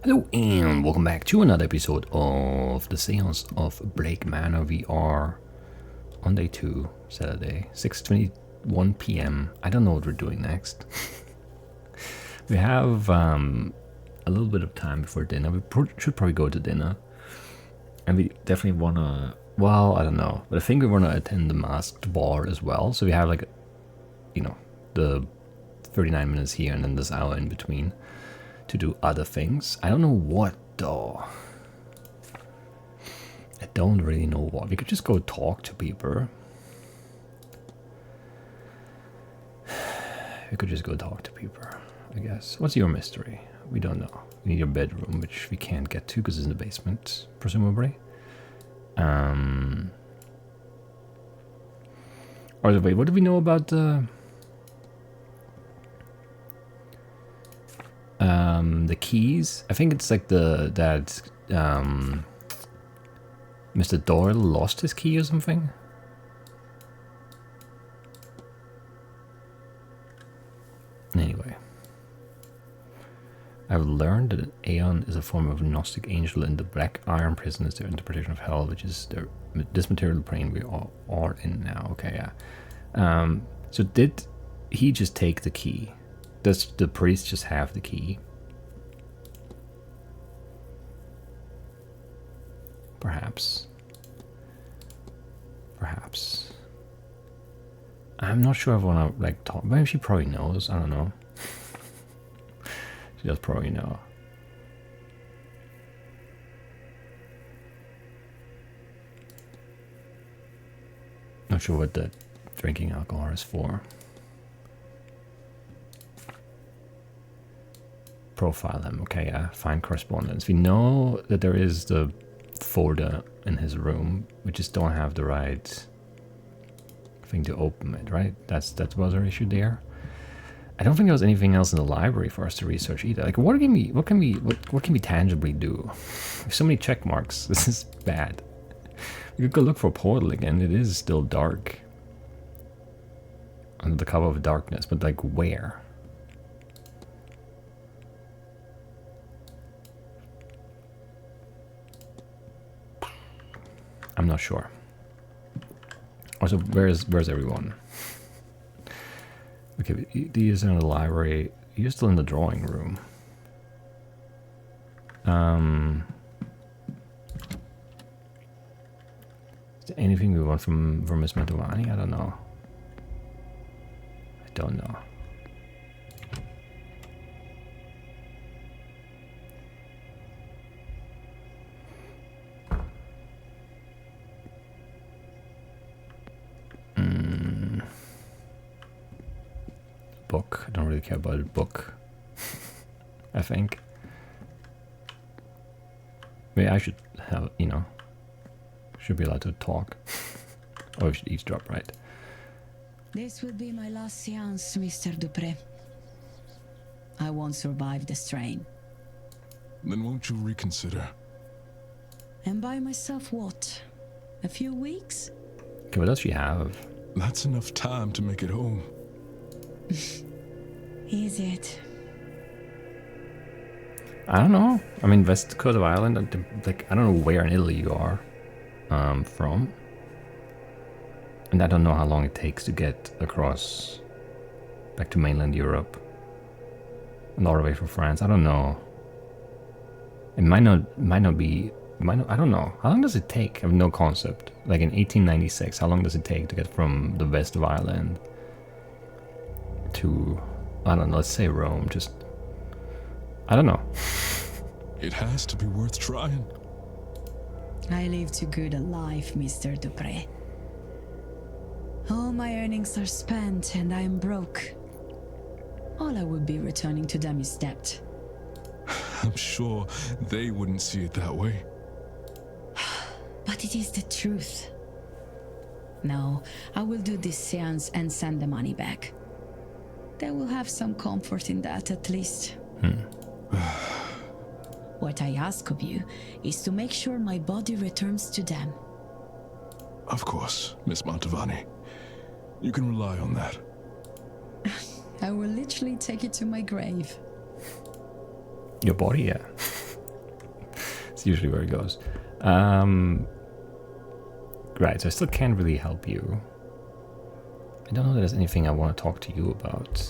Hello and welcome back to another episode of the Séance of Blake Manor. We are on day 2, Saturday, 6:21 p.m. I don't know what we're doing next. We have a little bit of time before dinner. We should probably go to dinner. And we definitely want to, well, I don't know. But I think we want to attend the masked ball as well. So we have like, the 39 minutes here and then this hour in between to do other things. I don't know what though. I don't really know what. We could just go talk to people. We could just go talk to people, I guess. What's your mystery? We don't know. We need your bedroom, which we can't get to because it's in the basement, presumably. Or wait, what do we know about the keys? I think it's like that Mr. Doyle lost his key or something. Anyway, I've learned that an Aeon is a form of Gnostic angel, and the Black Iron Prison is their interpretation of hell, which is this material plane we all are in now. Okay, yeah. So did he just take the key? Does the priest just have the key? Perhaps. Perhaps. I'm not sure if I want to like talk. Maybe she probably knows. I don't know. She does probably know. Not sure what the drinking alcohol is for. Profile him. Okay, yeah. Find correspondence. We know that there is the folder in his room. We just don't have the right thing to open it, right? That was our issue there. I don't think there was anything else in the library for us to research either. Like, what can we tangibly do? There's so many check marks. This is bad. We could go look for a portal again. It is still dark. Under the cover of darkness, but like where? I'm not sure. Also, where's everyone? Okay, these are in the library. You're still in the drawing room. Is there anything we want from Miss Mantovani? I don't know. I don't know. Book. I don't really care about a book. I think. Maybe I should have, should be allowed to talk. Or we should eavesdrop, right? This will be my last seance, Mr. Dupré. I won't survive the strain. Then won't you reconsider? And by myself what? A few weeks? Okay, what does she have? That's enough time to make it home. Is it? I don't know. I mean, west coast of Ireland. Like, I don't know where in Italy you are from, and I don't know how long it takes to get across back to mainland Europe and all the way from France. I don't know. It might not be. I don't know. How long does it take? I have no concept. Like in 1896, how long does it take to get from the west of Ireland to, I don't know, let's say Rome? Just, I don't know. It has to be worth trying. I live too good a life, Mr. Dupré. All my earnings are spent and I am broke. All I would be returning to them is debt. I'm sure they wouldn't see it that way. But it is the truth. No, I will do this seance and send the money back. They will have some comfort in that, at least. What I ask of you is to make sure my body returns to them. Of course, Miss Mantovani. You can rely on that. I will literally take it to my grave. Your body, yeah. It's usually where it goes. Right, so I still can't really help you. I don't know that there's anything I want to talk to you about.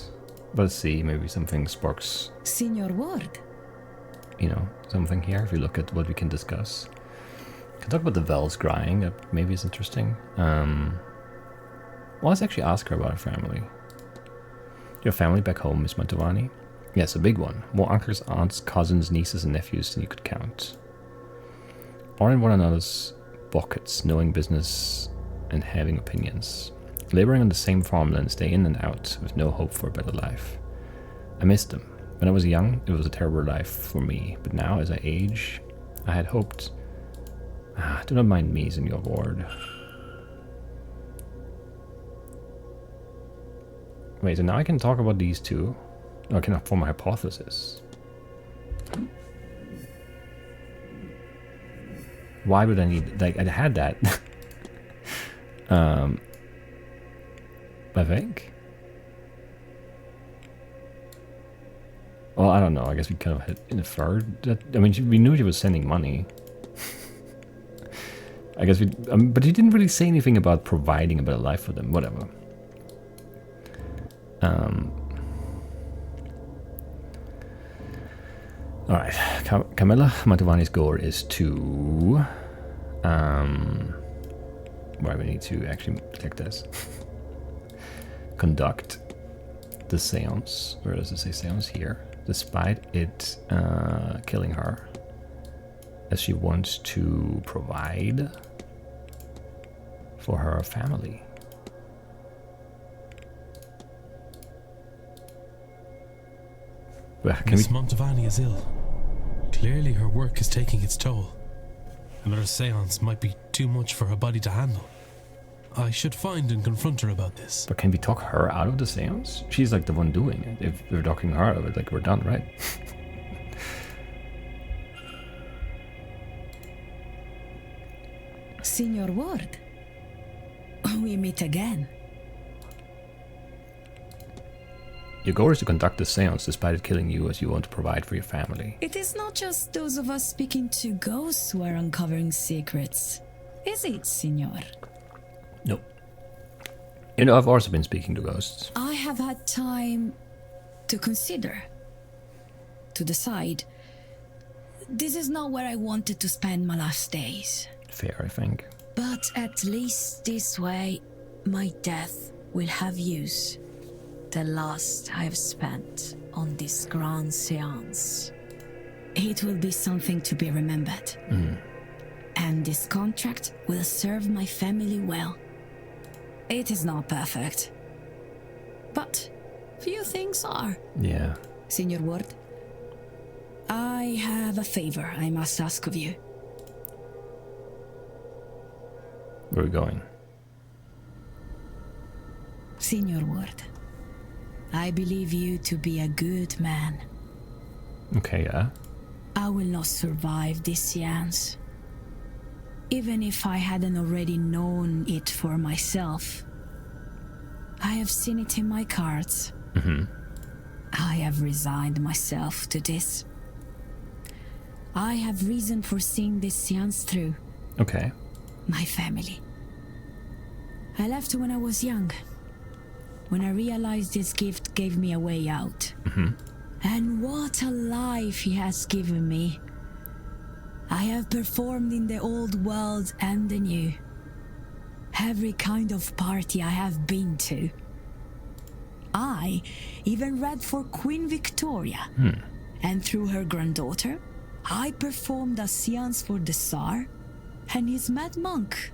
But let's see, maybe something sparks, Signor Ward. you know, something here. If you look at what we can discuss. We can talk about the bells crying, that maybe is interesting. Well, let's actually ask her about her family. Your family back home, Miss Mantovani? Yes, a big one. More uncles, aunts, cousins, nieces, and nephews than you could count. All in one another's pockets, knowing business and having opinions. Laboring on the same farmlands day in and out, with no hope for a better life. I missed them. When I was young, it was a terrible life for me, but now, as I age, I had hoped... do not mind me, Senor Ward. Wait, so now I can talk about these two? No, I can form a hypothesis. Why would I need... Like, I had that. I think. Well, I don't know. I guess we kind of had inferred that. I mean, we knew she was sending money. I guess we... but he didn't really say anything about providing a better life for them. Whatever. Alright. Camilla Mantovani's goal is to... why we need to actually click this. Conduct the seance. Where does it say seance? Here. Despite it killing her. As she wants to provide for her family. Well, Miss Mantovani is ill. Clearly her work is taking its toll. Another seance might be too much for her body to handle. I should find and confront her about this. But can we talk her out of the seance? She's like the one doing it. If we're talking her out of it, like we're done, right? Signor Ward. We meet again. Your goal is to conduct the seance despite it killing you, as you want to provide for your family. It is not just those of us speaking to ghosts who are uncovering secrets. Is it, Signor? Nope. You know, I've also been speaking to ghosts. I have had time to consider, to decide. This is not where I wanted to spend my last days. Fair, I think. But at least this way, my death will have use. The last I've spent on this grand seance. It will be something to be remembered. And this contract will serve my family well. It is not perfect. But few things are. Yeah. Signor Ward, I have a favor I must ask of you. Where are we going? Signor Ward, I believe you to be a good man. Okay, yeah. I will not survive this seance. Even if I hadn't already known it for myself. I have seen it in my cards. I have resigned myself to this. I have reason for seeing this seance through. Okay. My family. I left when I was young. When I realized this gift gave me a way out. And what a life he has given me. I have performed in the old world and the new. Every kind of party I have been to. I even read for Queen Victoria. And through her granddaughter, I performed a seance for the Tsar and his mad monk.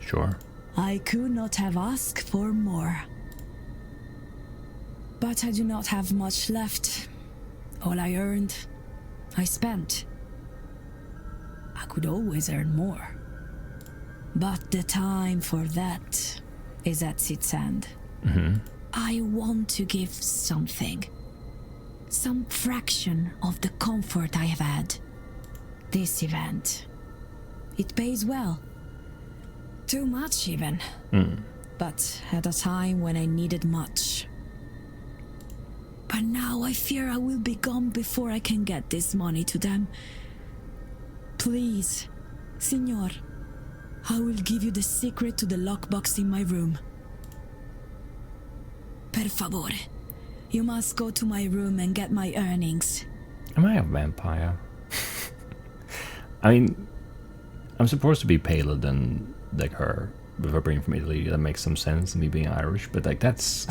Sure. I could not have asked for more. But I do not have much left. All I earned, I spent. I could always earn more. But the time for that is at its end. I want to give something. Some fraction of the comfort I have had. This event. It pays well. Too much even. But at a time when I needed much. But now I fear I will be gone before I can get this money to them. Please, Signor, I will give you the secret to the lockbox in my room. Per favore, you must go to my room and get my earnings. Am I a vampire? I mean, I'm supposed to be paler than like her, with her being from Italy. That makes some sense, me being Irish, but like that's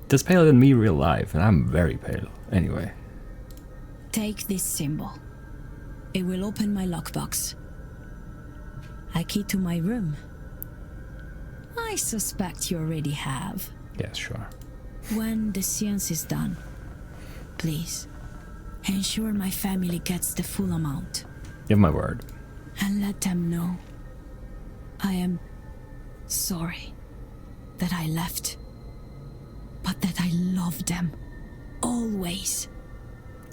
that's paler than me real life, and I'm very pale. Anyway. Take this symbol. It will open my lockbox. A key to my room. I suspect you already have. Yes, sure. When the seance is done, please ensure my family gets the full amount. You have my word. And let them know I am sorry that I left, but that I love them always.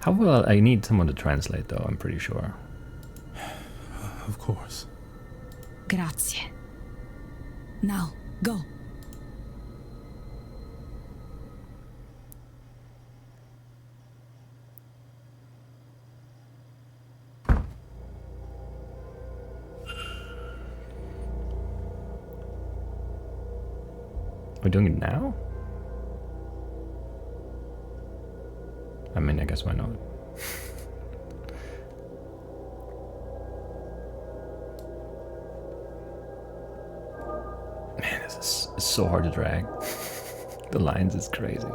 How well? I need someone to translate, though, I'm pretty sure. Of course. Grazie. Now, go. We're doing it now? I mean, I guess why not? Man, this is so hard to drag. The lines is crazy.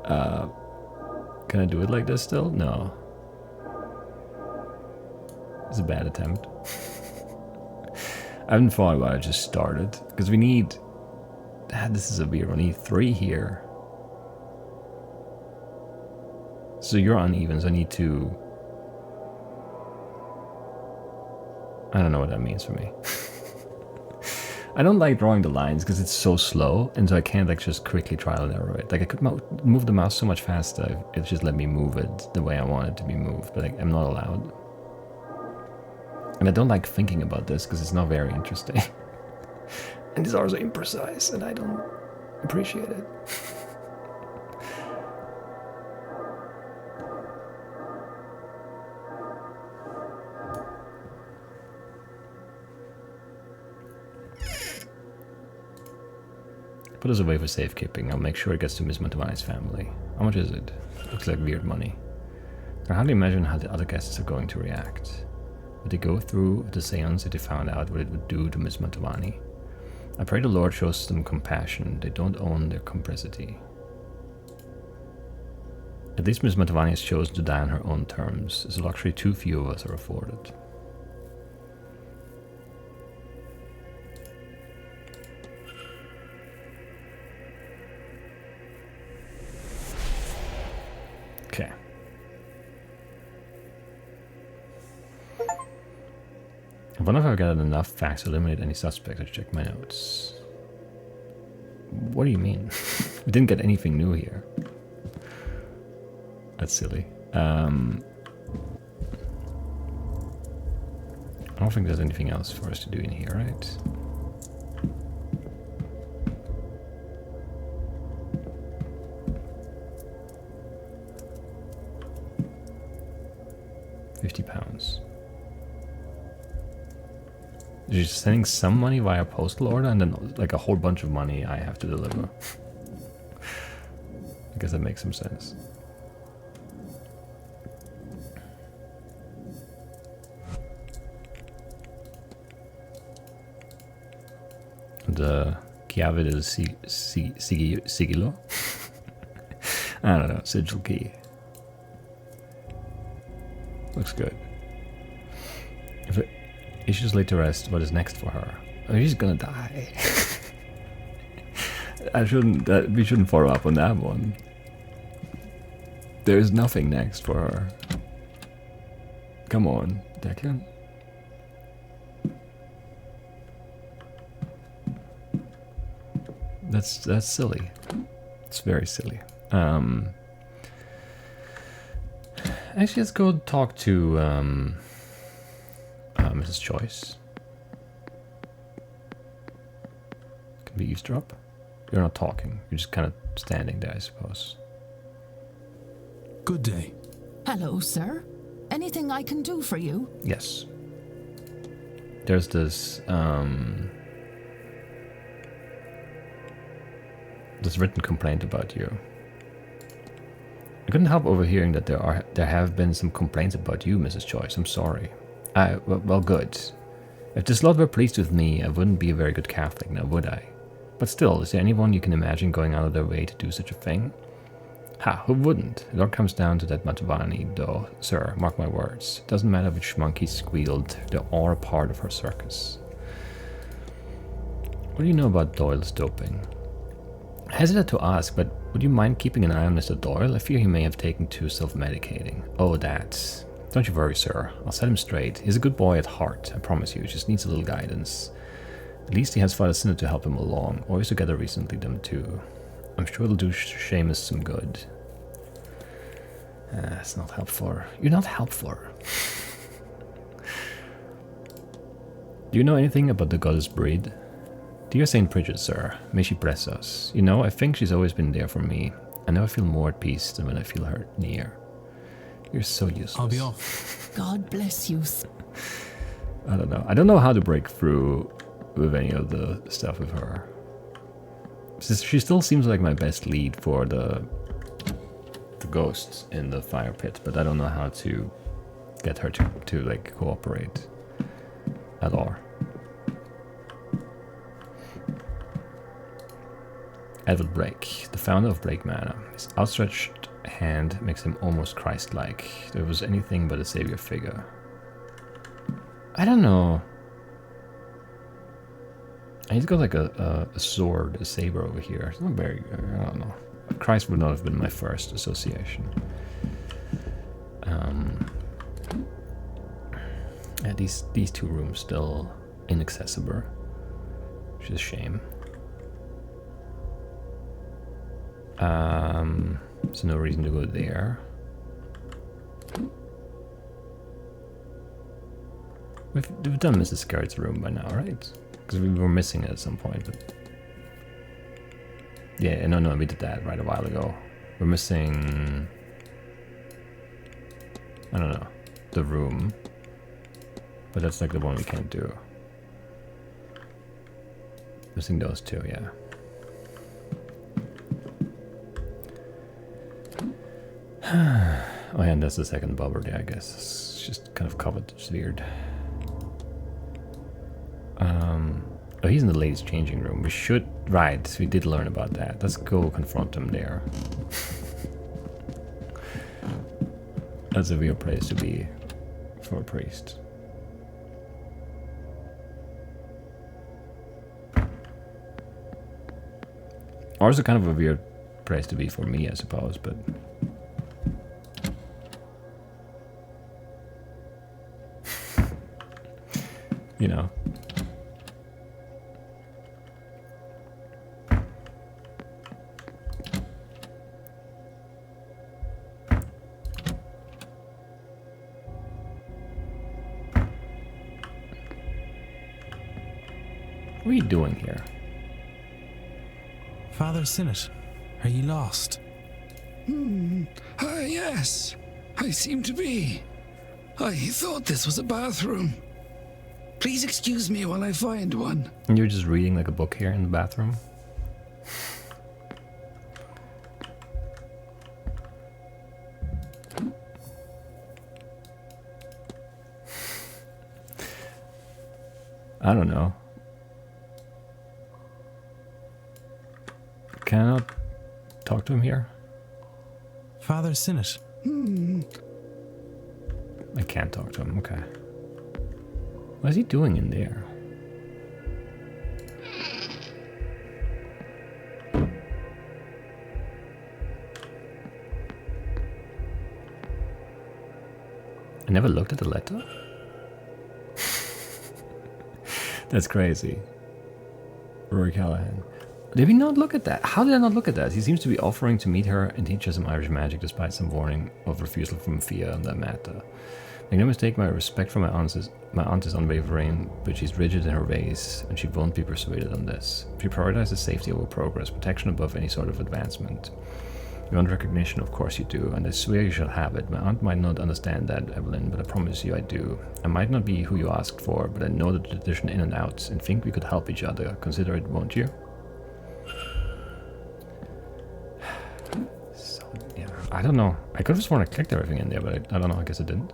Can I do it like this still? No. It's a bad attempt. I haven't thought about it, I just started. Because we need... this is a weird one. We need 3 here. So you're uneven, so I need to... I don't know what that means for me. I don't like drawing the lines because it's so slow, and so I can't like just quickly trial and error it. Like I could move the mouse so much faster if it just let me move it the way I want it to be moved, but like, I'm not allowed. And I don't like thinking about this because it's not very interesting. And these are so imprecise, and I don't appreciate it. Put us away for safekeeping. I'll make sure it gets to Miss Mantovani's family. How much is it? Looks like weird money. I can hardly imagine how the other guests are going to react. Would they go through with the seance if they found out what it would do to Miss Mantovani? I pray the Lord shows them compassion. They don't own their complicity. At least Miss Mantovani has chosen to die on her own terms. It's a luxury too few of us are afforded. Okay. I wonder if I've gathered enough facts to eliminate any suspects. I should check my notes. What do you mean? We didn't get anything new here. That's silly. I don't think there's anything else for us to do in here, right? £50. You're just sending some money via postal order and then like a whole bunch of money I have to deliver. I guess that makes some sense. The chiave del sigillo? I don't know, sigil key. Looks good. If she's laid to rest, what is next for her? I mean, she's gonna die. We shouldn't follow up on that one. There's nothing next for her. Come on, Declan. That's silly. It's very silly. Actually, let's go talk to Mrs. Choice. Can we eavesdrop? You're not talking. You're just kind of standing there, I suppose. Good day. Hello, sir. Anything I can do for you? Yes. There's this written complaint about you. I couldn't help overhearing that there have been some complaints about you, Mrs. Joyce. I'm sorry. Well, good. If this lot were pleased with me, I wouldn't be a very good Catholic now, would I? But still, is there anyone you can imagine going out of their way to do such a thing? Ha, who wouldn't? It all comes down to that Mantovani, though, sir, mark my words. It doesn't matter which monkey squealed, they're all a part of her circus. What do you know about Doyle's doping? I hesitate to ask, but would you mind keeping an eye on Mr. Doyle? I fear he may have taken to self-medicating. Oh, that. Don't you worry, sir. I'll set him straight. He's a good boy at heart, I promise you. He just needs a little guidance. At least he has Father Sinner to help him along. Always together recently, them two. I'm sure it'll do Seamus some good. It's not helpful. You're not helpful. Do you know anything about the goddess breed? Dear St. Bridget, sir, may she bless us. You know, I think she's always been there for me. I never feel more at peace than when I feel her near. You're so useless. I'll be off. God bless you. I don't know. I don't know how to break through with any of the stuff with her. She still seems like my best lead for the ghosts in the fire pit, but I don't know how to get her to like cooperate at all. Evelyn Blake, the founder of Blake Manor. His outstretched hand makes him almost Christ-like. If there was anything but a savior figure. I don't know. He's got like a sword, a saber over here. It's not very, I don't know. Christ would not have been my first association. Yeah, these two rooms still inaccessible, which is a shame. So no reason to go there. We've done Mrs. Scarrett's room by now, right? Because we were missing it at some point, but... Yeah, no, we did that right a while ago. We're missing... I don't know. The room. But that's like the one we can't do. Missing those two, yeah. Oh yeah, and that's the second bobber there, I guess. It's just kind of covered. It's weird. Oh, he's in the ladies' changing room. We should... Right, we did learn about that. Let's go confront him there. That's a weird place to be for a priest. Also kind of a weird place to be for me, I suppose, but... you know. What are you doing here? Father Sinnott, are you lost? Yes, I seem to be. I thought this was a bathroom. Please excuse me while I find one. And you're just reading like a book here in the bathroom? I don't know. Can I not talk to him here? Father Sinnott. I can't talk to him, okay. What is he doing in there? I never looked at the letter? That's crazy. Rory Callahan. Did we not look at that? How did I not look at that? He seems to be offering to meet her and teach her some Irish magic despite some warning of refusal from Fia on that matter. Make no mistake, my respect for my aunt is unwavering, but she's rigid in her ways, and she won't be persuaded on this. She prioritizes safety over progress, protection above any sort of advancement. You want recognition? Of course you do, and I swear you shall have it. My aunt might not understand that, Evelyn, but I promise you I do. I might not be who you asked for, but I know the tradition in and out, and think we could help each other. Consider it, won't you? So, yeah, I don't know. I could have sworn I clicked everything in there, but I don't know. I guess I didn't.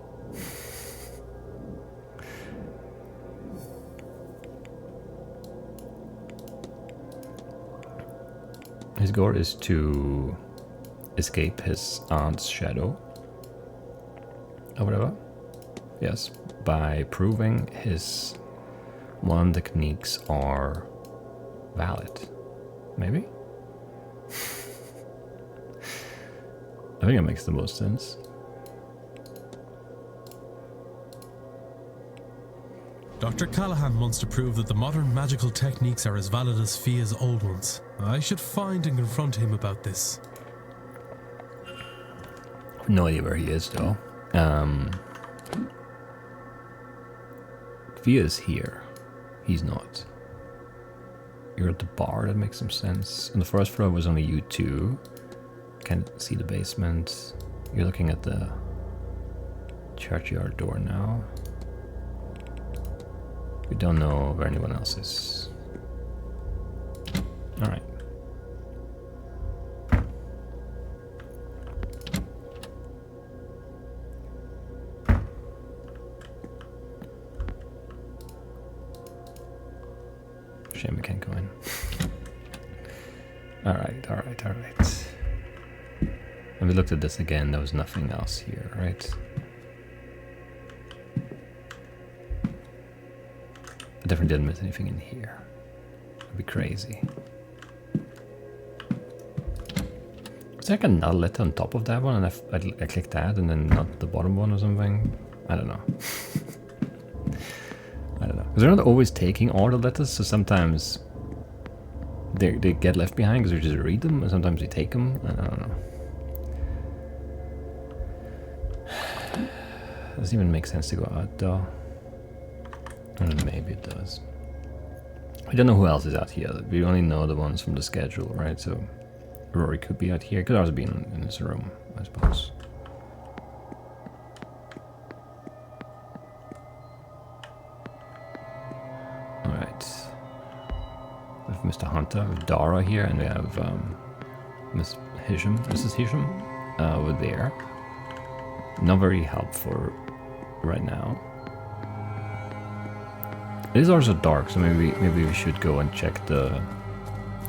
His goal is to escape his aunt's shadow, or whatever. Yes, by proving his one techniques are valid. Maybe? I think it makes the most sense. Dr. Callahan wants to prove that the modern magical techniques are as valid as Fia's old ones. I should find and confront him about this. No idea where he is, though. Fia's here. He's not. You're at the bar, that makes some sense. On the first floor was only you two. Can't see the basement. You're looking at the churchyard door now. We don't know where anyone else is. Alright. Shame we can't go in. Alright. When we looked at this again, there was nothing else here, right? I definitely didn't miss anything in here. That'd be crazy. Was there like another letter on top of that one, and I clicked that, and then not the bottom one or something? I don't know. I don't know. Because they're not always taking all the letters, so sometimes they get left behind because we just read them, and sometimes we take them, and I don't know. Doesn't even make sense to go out though. Maybe it does. We don't know who else is out here. We only know the ones from the schedule, right? So Rory could be out here. Could also be in this room, I suppose. Alright. We have Mr. Hunter, we have Dara here, and we have Mrs. Hisham over there. Not very helpful right now. It is also dark, so maybe we should go and check the...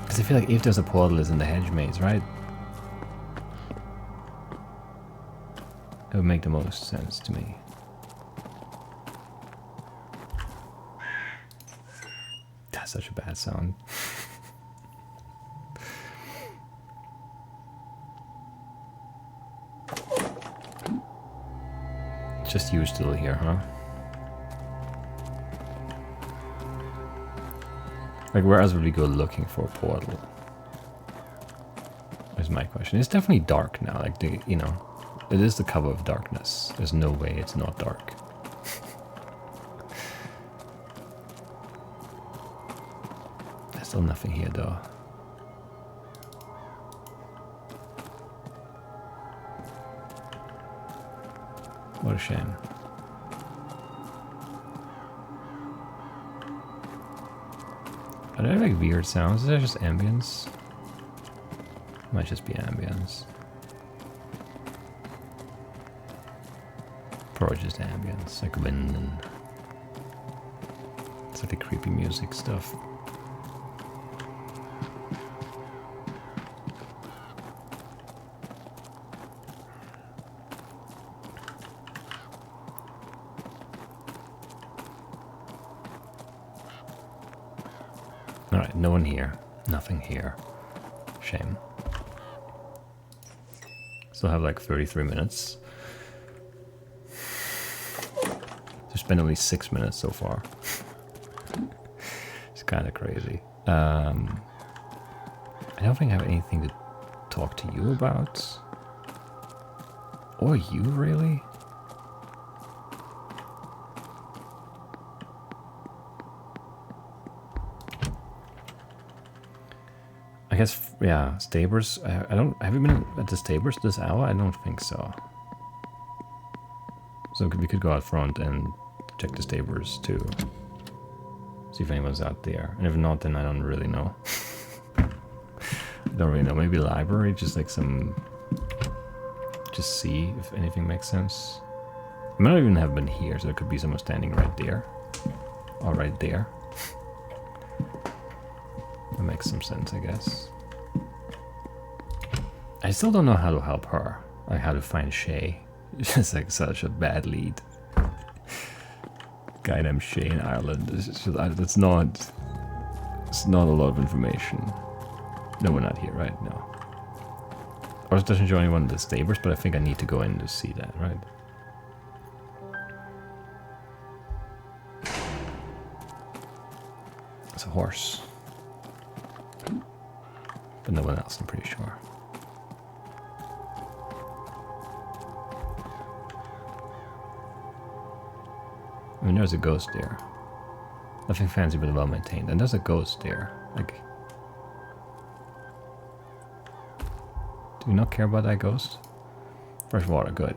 Because I feel like if there's a portal, it's in the hedge maze, right? It would make the most sense to me. That's such a bad sound. Just you still here, huh? Like, where else would we go looking for a portal? Is my question. It's definitely dark now. Like, you know, it is the cover of darkness. There's no way it's not dark. There's still nothing here, though. What a shame. Are there like weird sounds? Is that just ambience? Might just be ambience. Probably just ambience, like wind and... It's like the creepy music stuff. Alright, no one here. Nothing here. Shame. Still have like 33 minutes. We spent only 6 minutes so far. It's kind of crazy. I don't think I have anything to talk to you about. Or you, really? I guess, yeah, Stabers. I don't. Have you been at the Stabers this hour? I don't think so. So we could go out front and check the Stabers too. See if anyone's out there. And if not, then I don't really know. I don't really know. Maybe library, just like some. Just see if anything makes sense. I might not even have been here, so there could be someone standing right there. Or right there. That makes some sense, I guess. I still don't know how to help her. Like how to find Shay. It's just like such a bad lead. Guy named Shay in Ireland. It's not a lot of information. No, we're not here, right? No. Or it doesn't show anyone in the Stabers, but I think I need to go in to see that, right? It's a horse. But no one else, I'm pretty sure. I mean, there's a ghost there. Nothing fancy but well maintained. And there's a ghost there. Like, do we not care about that ghost? Fresh water, good.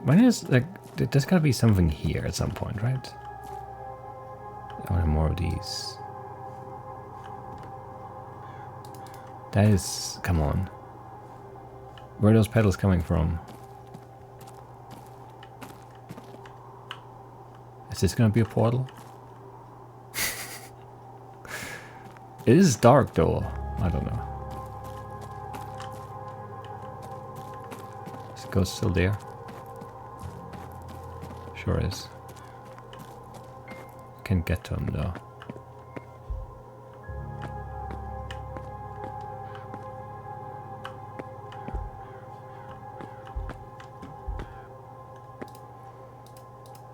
Mine is like, there's gotta be something here at some point, right? I want more of these. That is, come on. Where are those petals coming from? Is this gonna be a portal? It is dark though. I don't know. Is the ghost still there? Sure is. Can't get to him though.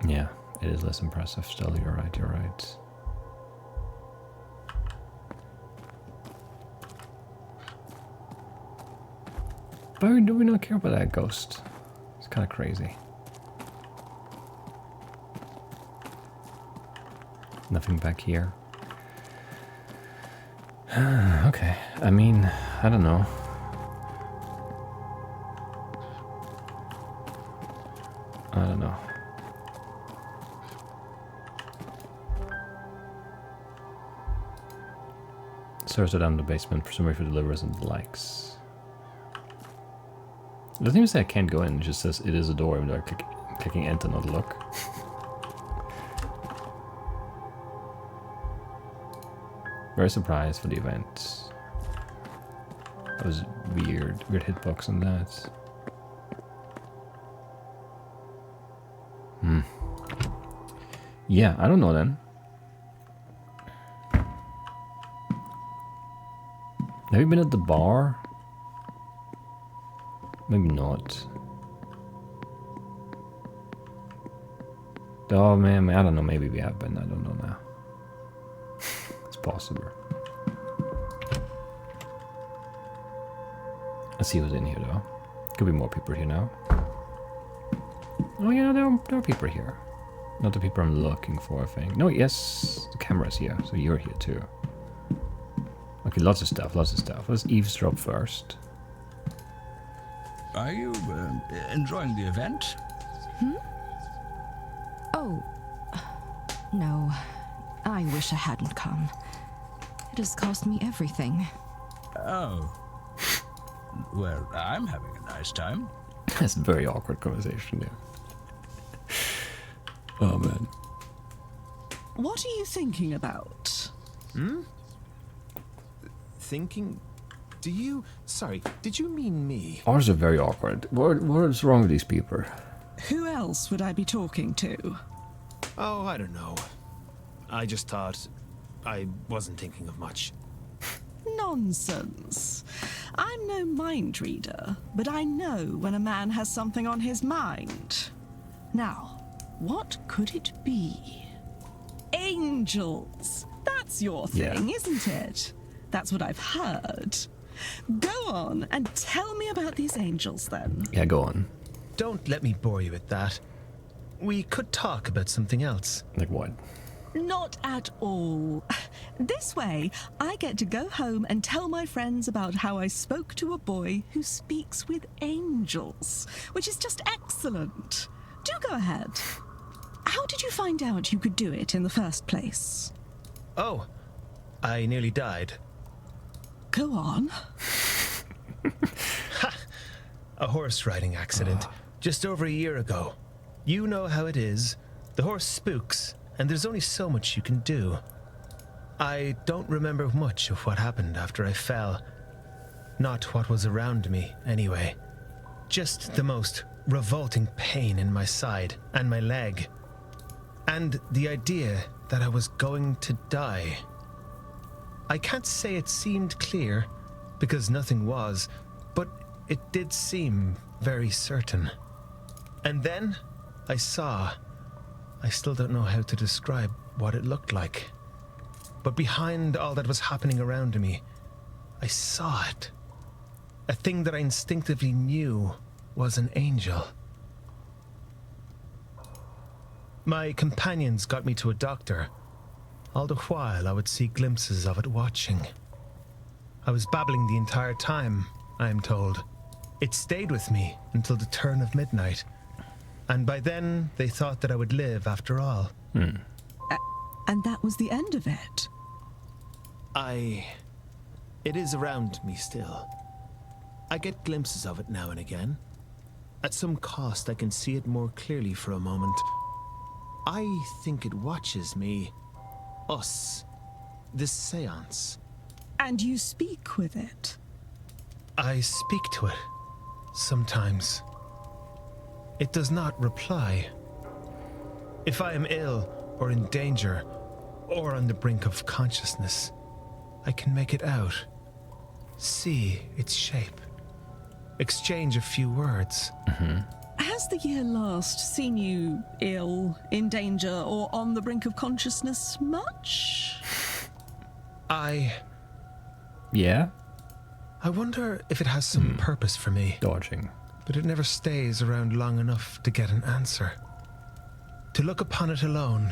Yeah, it is less impressive still. You're right, you're right. Why do we not care about that ghost? It's kind of crazy. Nothing back here. Okay, I mean, I don't know. I don't know. Stairs are down the basement, presumably for deliverers and the likes. It doesn't even say I can't go in, it just says it is a door, even though I'm clicking enter not look. Very surprised for the event. That was weird hitbox on that. Yeah, I don't know then. Have you been at the bar? Maybe not. Oh man, I don't know, maybe we have been, I don't know now. It's possible. Let's see who's in here though. Could be more people here now. Oh yeah, there are people here. Not the people I'm looking for, I think. No, yes, the camera's here, so you're here too. Okay, lots of stuff, lots of stuff. Let's eavesdrop first. Are you enjoying the event? Oh, no. I wish I hadn't come. It has cost me everything. Oh. Well, I'm having a nice time. That's a very awkward conversation, yeah. Oh, man. What are you thinking about? Thinking? Do you... Sorry, did you mean me? Ours are very awkward. What is wrong with these people? Who else would I be talking to? Oh, I don't know. I just thought I wasn't thinking of much. Nonsense. I'm no mind reader, but I know when a man has something on his mind. Now, what could it be? angels. That's your thing, Yeah. isn't it? That's what I've heard. Go on and tell me about these angels then. Yeah, go on. Don't let me bore you with that. We could talk about something else. Like what? Not at all. This way, I get to go home and tell my friends about how I spoke to a boy who speaks with angels, which is just excellent. Do go ahead. How did you find out you could do it in the first place? Oh, I nearly died. Go on. A horse riding accident, just over a year ago. You know how it is. The horse spooks, and there's only so much you can do. I don't remember much of what happened after I fell. Not what was around me, anyway. Just the most revolting pain in my side and my leg. And the idea that I was going to die. I can't say it seemed clear, because nothing was, but it did seem very certain. And then I saw. I still don't know how to describe what it looked like. But behind all that was happening around me, I saw it. A thing that I instinctively knew was an angel. My companions got me to a doctor. All the while, I would see glimpses of it watching. I was babbling the entire time, I am told. It stayed with me until the turn of midnight. And by then, they thought that I would live after all. And that was the end of it. It is around me still. I get glimpses of it now and again. At some cost, I can see it more clearly for a moment. I think it watches me. Us. This seance. And you speak with it. I speak to it. Sometimes. It does not reply. If I am ill, or in danger, or on the brink of consciousness, I can make it out. See its shape. Exchange a few words. Has the year last seen you ill, in danger, or on the brink of consciousness much? Yeah? I wonder if it has some purpose for me. Dodging. But it never stays around long enough to get an answer. To look upon it alone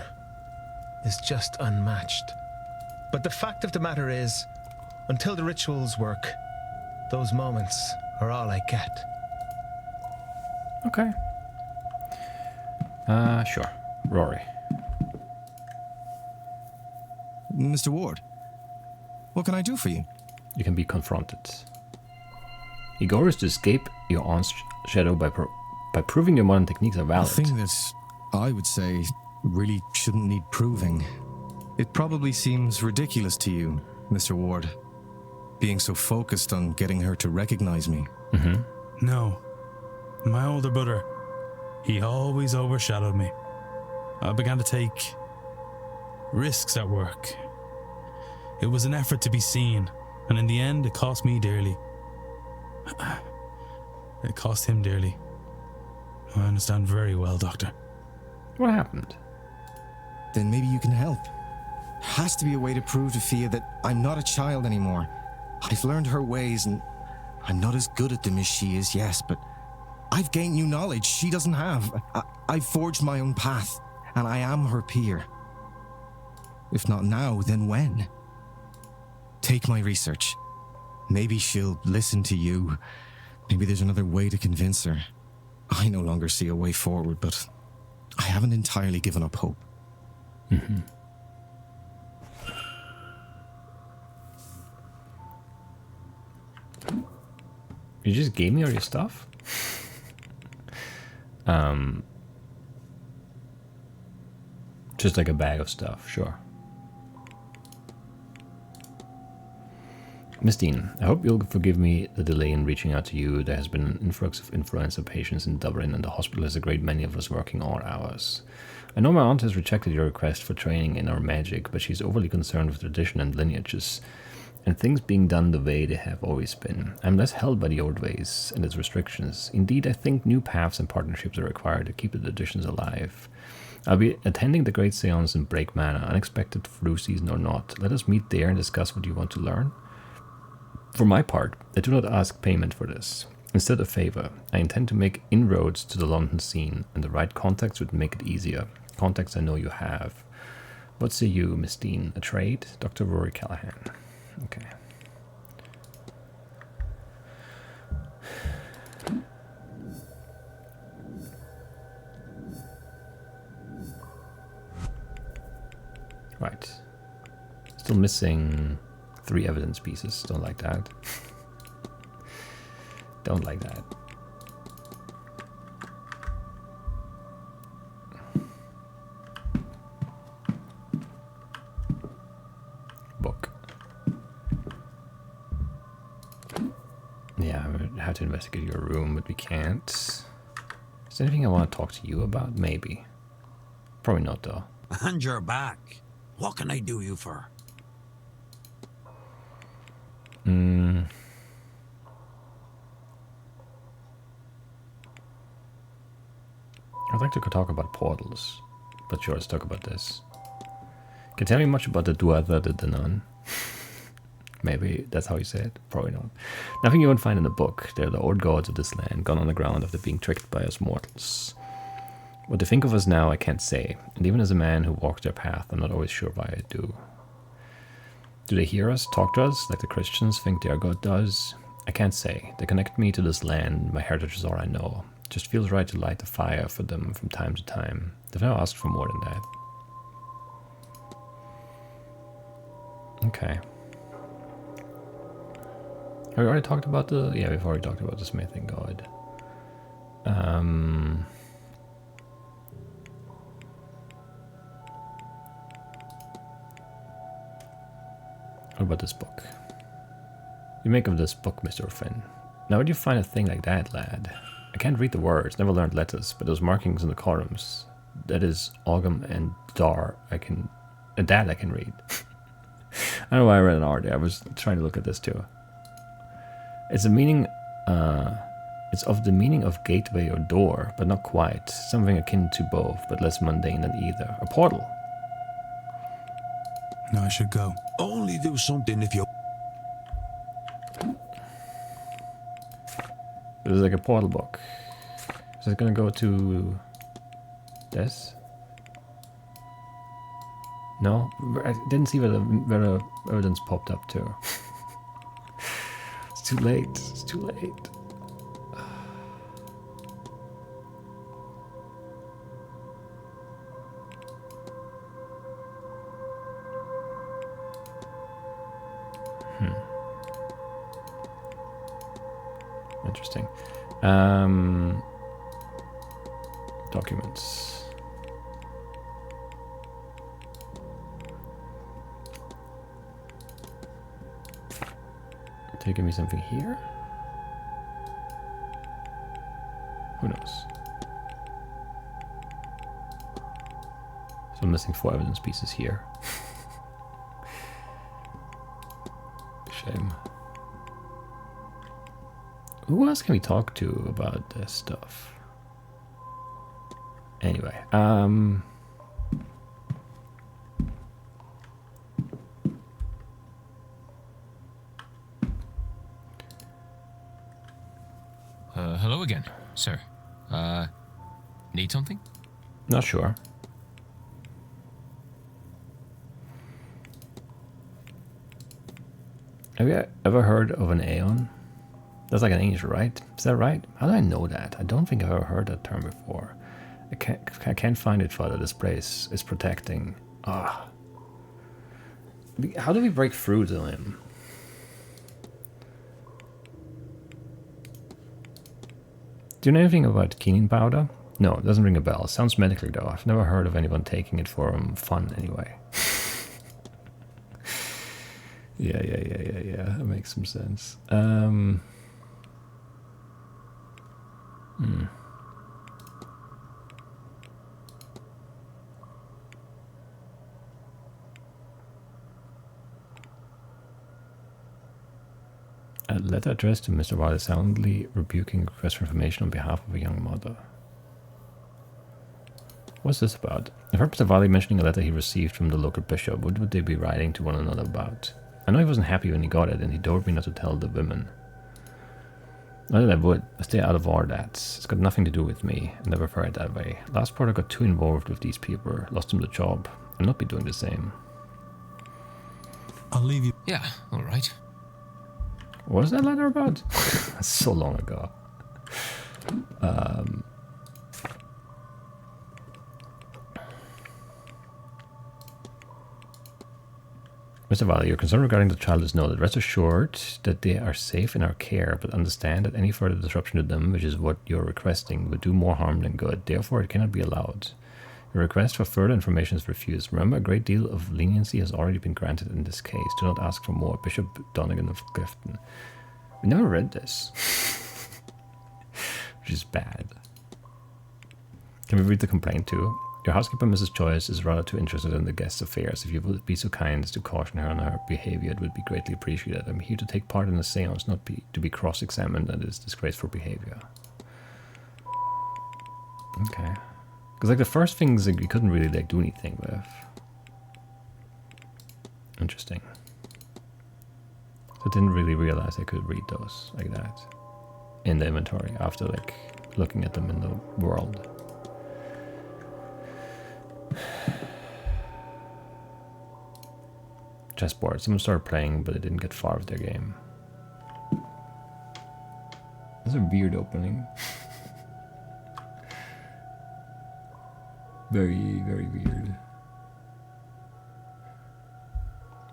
is just unmatched. But the fact of the matter is, until the rituals work, those moments are all I get. Okay. Sure. Rory. Mr. Ward, what can I do for you? You can be confronted. Your goal is to escape your aunt's shadow by proving your modern techniques are A valid. thing that I would say really shouldn't need proving. It probably seems ridiculous to you, Mr. Ward, being so focused on getting her to recognize me. No. My older brother, he always overshadowed me. I began to take risks at work. It was an effort to be seen, and in the end, it cost me dearly. It cost him dearly. I understand very well, Doctor. What happened? Then maybe you can help. Has to be a way to prove to Fia that I'm not a child anymore. I've learned her ways, and I'm not as good at them as she is, yes, but I've gained new knowledge she doesn't have. I've forged my own path, and I am her peer. If not now, then when? Take my research. Maybe she'll listen to you. Maybe there's another way to convince her. I no longer see a way forward, but I haven't entirely given up hope. You just gave me all your stuff? Just like a bag of stuff, sure. Miss Deane, I hope you'll forgive me the delay in reaching out to you. There has been an influx of influenza patients in Dublin, and the hospital has a great many of us working all hours. I know my aunt has rejected your request for training in our magic, but she's overly concerned with tradition and lineages, and things being done the way they have always been. I'm less held by the old ways and its restrictions. Indeed, I think new paths and partnerships are required to keep the traditions alive. I'll be attending the Great Séance in Blake Manor, unexpected flu season or not. Let us meet there and discuss what you want to learn. For my part, I do not ask payment for this. Instead, a favor. I intend to make inroads to the London scene, and the right contacts would make it easier. Contacts I know you have. What say you, Miss Deane? A trade? Dr. Rory Callahan. Okay. Right. Still missing 3 evidence pieces. Don't like that. Don't like that. Book. Yeah, I would have to investigate your room, but we can't. Is there anything I want to talk to you about? Maybe. Probably not, though. And you're back. What can I do you for? I'd like to talk about portals, but sure, let's talk about this. Can you tell me much about the Duatha de Danan? Maybe that's how you say it. Probably not. Nothing you won't find in the book. They're the old gods of this land, gone on the ground after being tricked by us mortals. What they think of us now, I can't say. And even as a man who walks their path, I'm not always sure why I do. Do they hear us, talk to us, like the Christians think their God does? I can't say. They connect me to this land. My heritage is all I know. It just feels right to light the fire for them from time to time. They've never asked for more than that. Okay. Have we already talked about the... Yeah, we've already talked about the smithing god. What about this book? You make of this book, Mr. Finn. Now, where do you find a thing like that, lad? I can't read the words, never learned letters, but those markings in the columns, that is Ogum and Dar, I can read. I don't know why I read an R there. I was trying to look at this too. It's a meaning, it's of the meaning of gateway or door, but not quite. Something akin to both, but less mundane than either. A portal. No, I should go. Only do something if you... It was like a portal book. Is it gonna go to this? No? I didn't see where the evidence popped up to. It's too late. It's too late. Interesting. Documents. Did it give me something here? Who knows? So I'm missing 4 evidence pieces here. Shame. Who else can we talk to about this stuff? Anyway, hello again, sir. Need something? Not sure. Have you ever heard of an Aeon? That's like an angel, right? Is that right? How do I know that? I don't think I've ever heard that term before. I can't find it, Father. This place is protecting. Ah. How do we break through to him? Do you know anything about Keening powder? No, it doesn't ring a bell. It sounds medically though. I've never heard of anyone taking it for fun anyway. Yeah. That makes some sense. A letter addressed to Mr. Wilder soundly rebuking request for information on behalf of a young mother. What's this about? I've heard Mr. Valley mentioning a letter he received from the local bishop. What would they be writing to one another about? I know he wasn't happy when he got it, and he told me not to tell the women. Not that I would. I stay out of all that. It's got nothing to do with me. I never prefer it that way. Last part I got too involved with these people. Lost them the job. I'll not be doing the same. I'll leave you. Yeah, alright. What was that letter about? That's so long ago. Mr. Valley, your concern regarding the child is noted. Rest assured that they are safe in our care, but understand that any further disruption to them, which is what you're requesting, would do more harm than good. Therefore, it cannot be allowed. Your request for further information is refused. Remember, a great deal of leniency has already been granted in this case. Do not ask for more. Bishop Donegan of Clifton. We never read this. Which is bad. Can we read the complaint too? Your housekeeper, Mrs. Joyce, is rather too interested in the guest's affairs. If you would be so kind as to caution her on her behavior, it would be greatly appreciated. I'm here to take part in the seance, not to be cross-examined on this disgraceful behavior. Okay. Because like the first things like, you couldn't really like do anything with. Interesting. So I didn't really realize I could read those like that in the inventory after like looking at them in the world. Chessboard. Someone started playing, but they didn't get far with their game. That's a weird opening. Very, very weird.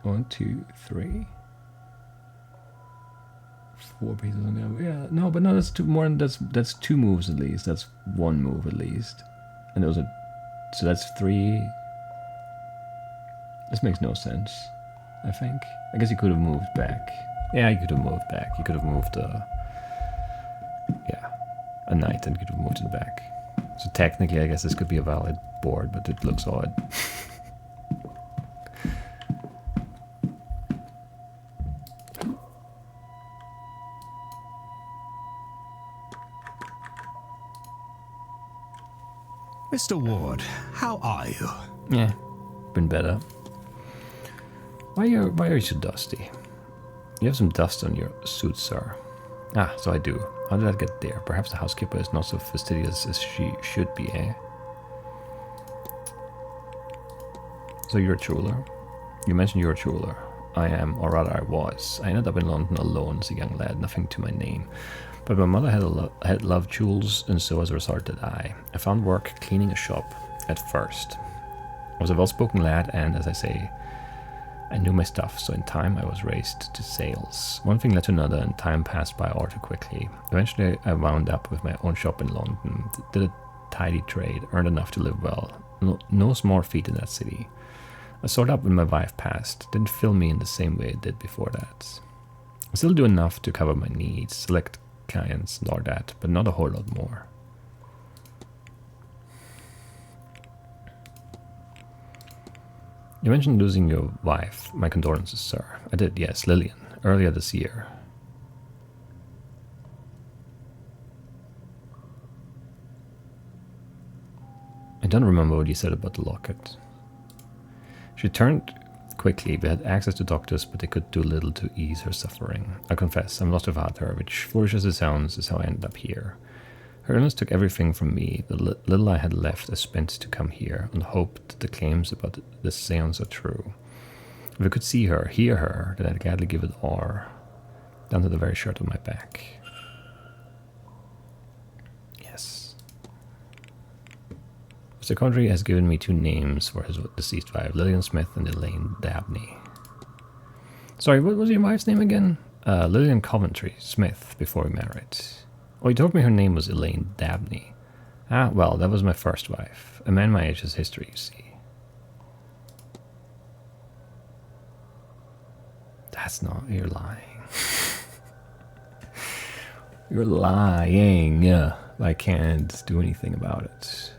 1, 2, 3. 4 pieces on there. Yeah, no, but no, that's two more. That's 2 moves at least. That's 1 move at least. And those are. So that's 3. This makes no sense. I think. I guess you could have moved back. Yeah, you could have moved back. You could have moved yeah, a knight and you could have moved it back. So technically, I guess this could be a valid board, but it looks odd. Mr. Ward, how are you? Yeah, been better. Why are you so dusty? You have some dust on your suit, sir. Ah, so I do. How did that get there? Perhaps the housekeeper is not so fastidious as she should be, eh? So you're a jeweler? You mentioned you're a jeweler. I am, or rather I was. I ended up in London alone as a young lad, nothing to my name. But my mother had loved jewels, and so as a result did I. I found work cleaning a shop at first. I was a well-spoken lad, and as I say, I knew my stuff, so in time I was raised to sales. One thing led to another, and time passed by all too quickly. Eventually I wound up with my own shop in London, did a tidy trade, earned enough to live well. No small feat in that city. I sold up when my wife passed. Didn't fill me in the same way it did before that. I still do enough to cover my needs, select clients and all that, but not a whole lot more. You mentioned losing your wife. My condolences, sir. I did, yes, Lillian, earlier this year. I don't remember what you said about the locket. She turned quickly. We had access to doctors, but they could do little to ease her suffering. I confess, I'm lost without her, which, foolish as it sounds, is how I ended up here. Her illness took everything from me. The little I had left I spent to come here, on the hope that the claims about the seance are true. If I could see her, hear her, then I'd gladly give it all, down to the very shirt on my back. Yes. Mr. Condry has given me 2 names for his deceased wife, Lillian Smith and Elaine Dabney. Sorry, what was your wife's name again? Lillian Coventry Smith, before we married. Oh, he told me her name was Elaine Dabney. Ah, well, that was my first wife. A man my age has history, you see. That's not... You're lying. You're lying. I can't do anything about it.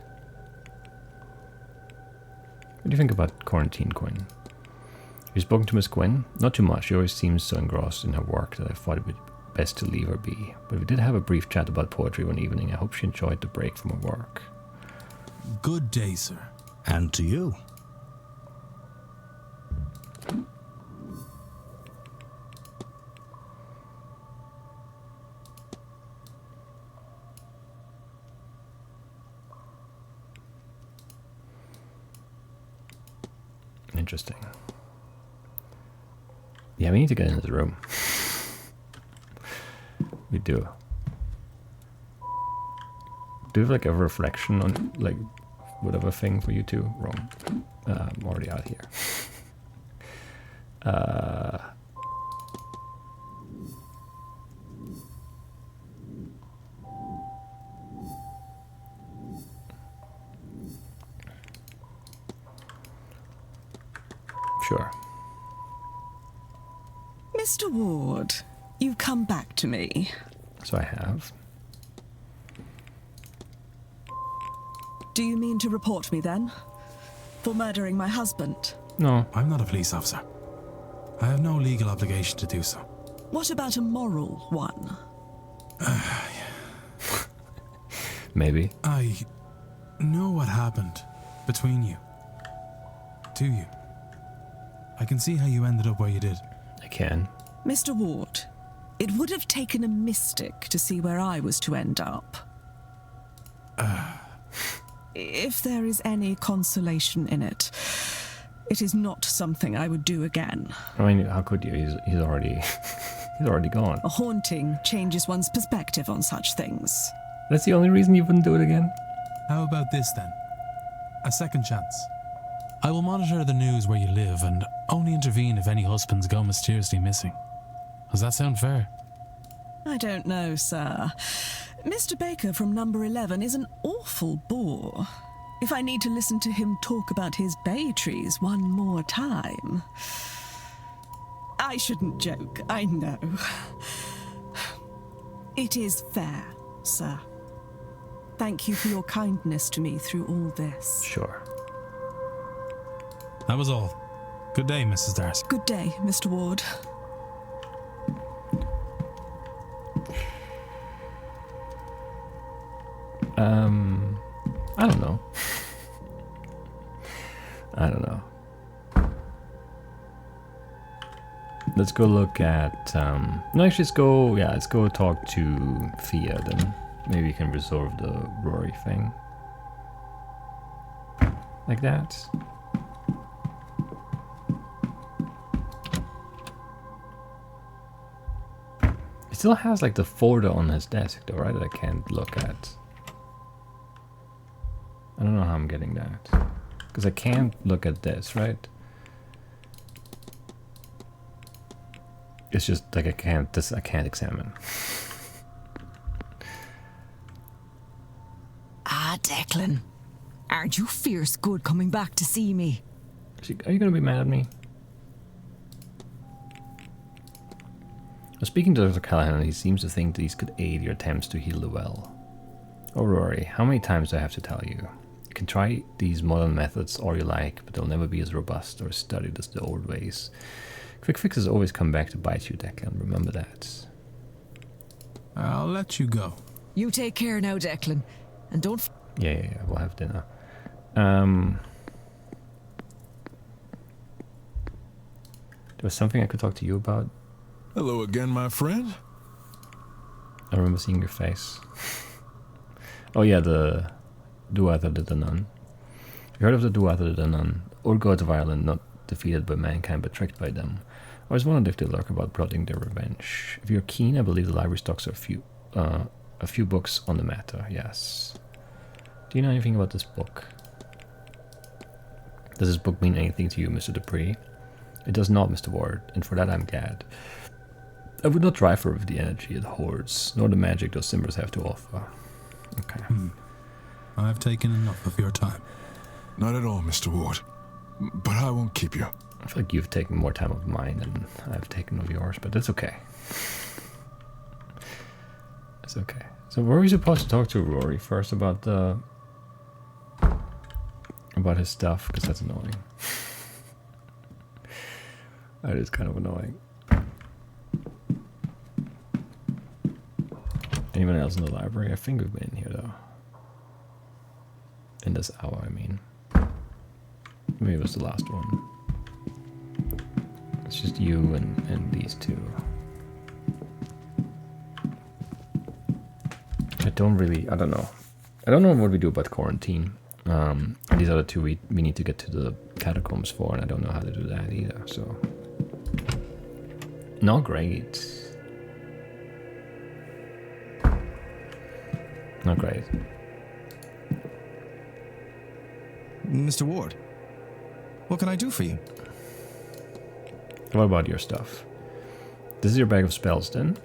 What do you think about Quarantine Quinn? Have you spoken to Miss Quinn? Not too much. She always seems so engrossed in her work that I thought it would be best to leave her be. But we did have a brief chat about poetry one evening. I hope she enjoyed the break from her work. Good day, sir. And to you. Interesting. Yeah, we need to get into the room. We do. Do you have like a reflection on like whatever thing for you two? Wrong. I'm already out here. Sure. Mr. Ward, you've come back to me. So I have. Do you mean to report me then? For murdering my husband? No. I'm not a police officer. I have no legal obligation to do so. What about a moral one? Maybe. I know what happened between you. To you. I can see how you ended up where you did. I can. Mr. Ward, it would have taken a mystic to see where I was to end up. If there is any consolation in it, it is not something I would do again. I mean, how could you? He's already he's already gone. A haunting changes one's perspective on such things. That's the only reason you wouldn't do it again? How about this then? A second chance. I will monitor the news where you live and only intervene if any husbands go mysteriously missing. Does that sound fair? I don't know, sir. Mr. Baker from number 11 is an awful bore. If I need to listen to him talk about his bay trees one more time... I shouldn't joke, I know. It is fair, sir. Thank you for your kindness to me through all this. Sure. That was all. Good day, Mrs. Darcy. Good day, Mr. Ward. I don't know. I don't know. Let's go look at, no, actually let's go talk to Thea then. Maybe you can resolve the Rory thing. Like that. He still has like the folder on his desk though, right? That I can't look at. I don't know how I'm getting that. Because I can't look at this, right? It's just like I can't examine. Ah, Declan. Aren't you fierce good coming back to see me? Are you gonna be mad at me? Speaking to Dr. Callahan, he seems to think these could aid your attempts to heal the well. Oh, Rory, how many times do I have to tell you? You can try these modern methods all you like, but they'll never be as robust or studied as the old ways. Quick fixes always come back to bite you, Declan. Remember that. I'll let you go. You take care now, Declan. And don't... Yeah, we'll have dinner. There was something I could talk to you about. Hello again, my friend. I remember seeing your face. Oh yeah, the Duatha the Nun. You heard of the Duatha the Nun? Old gods of Ireland, not defeated by mankind but tricked by them. I was wondering if they lurk about plotting their revenge. If you're keen, I believe the library stocks a few books on the matter, yes. Do you know anything about this book? Does this book mean anything to you, Mr. Dupree? It does not, Mr. Ward, and for that I'm glad. I would not trifle with the energy it holds, nor the magic those symbols have to offer. Okay. I've taken enough of your time. Not at all, Mr. Ward. But I won't keep you. I feel like you've taken more time of mine than I've taken of yours, but that's okay. It's okay. So were we supposed to talk to Rory first about his stuff? Because that's annoying. That is kind of annoying. Anyone else in the library? I think we've been in here though. In this hour, I mean. Maybe it was the last one. It's just you and these two. I don't know. I don't know what we do about quarantine. And these other two we need to get to the catacombs for, and I don't know how to do that either, so. Not great. Not great. Mr. Ward, what can I do for you? What about your stuff? This is your bag of spells, then?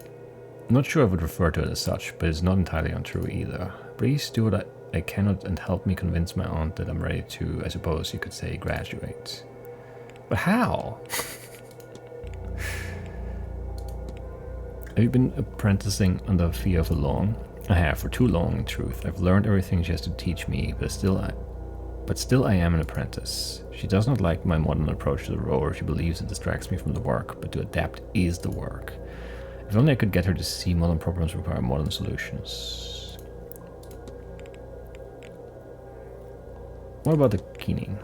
I'm not sure I would refer to it as such, but it's not entirely untrue either. Please do what I cannot and help me convince my aunt that I'm ready to, I suppose you could say, graduate. But how? Have you been apprenticing under fear for long? I have, for too long, in truth. I've learned everything she has to teach me, but still I am an apprentice. She does not like my modern approach to the role. She believes it distracts me from the work, but to adapt is the work. If only I could get her to see modern problems require modern solutions. What about the keening?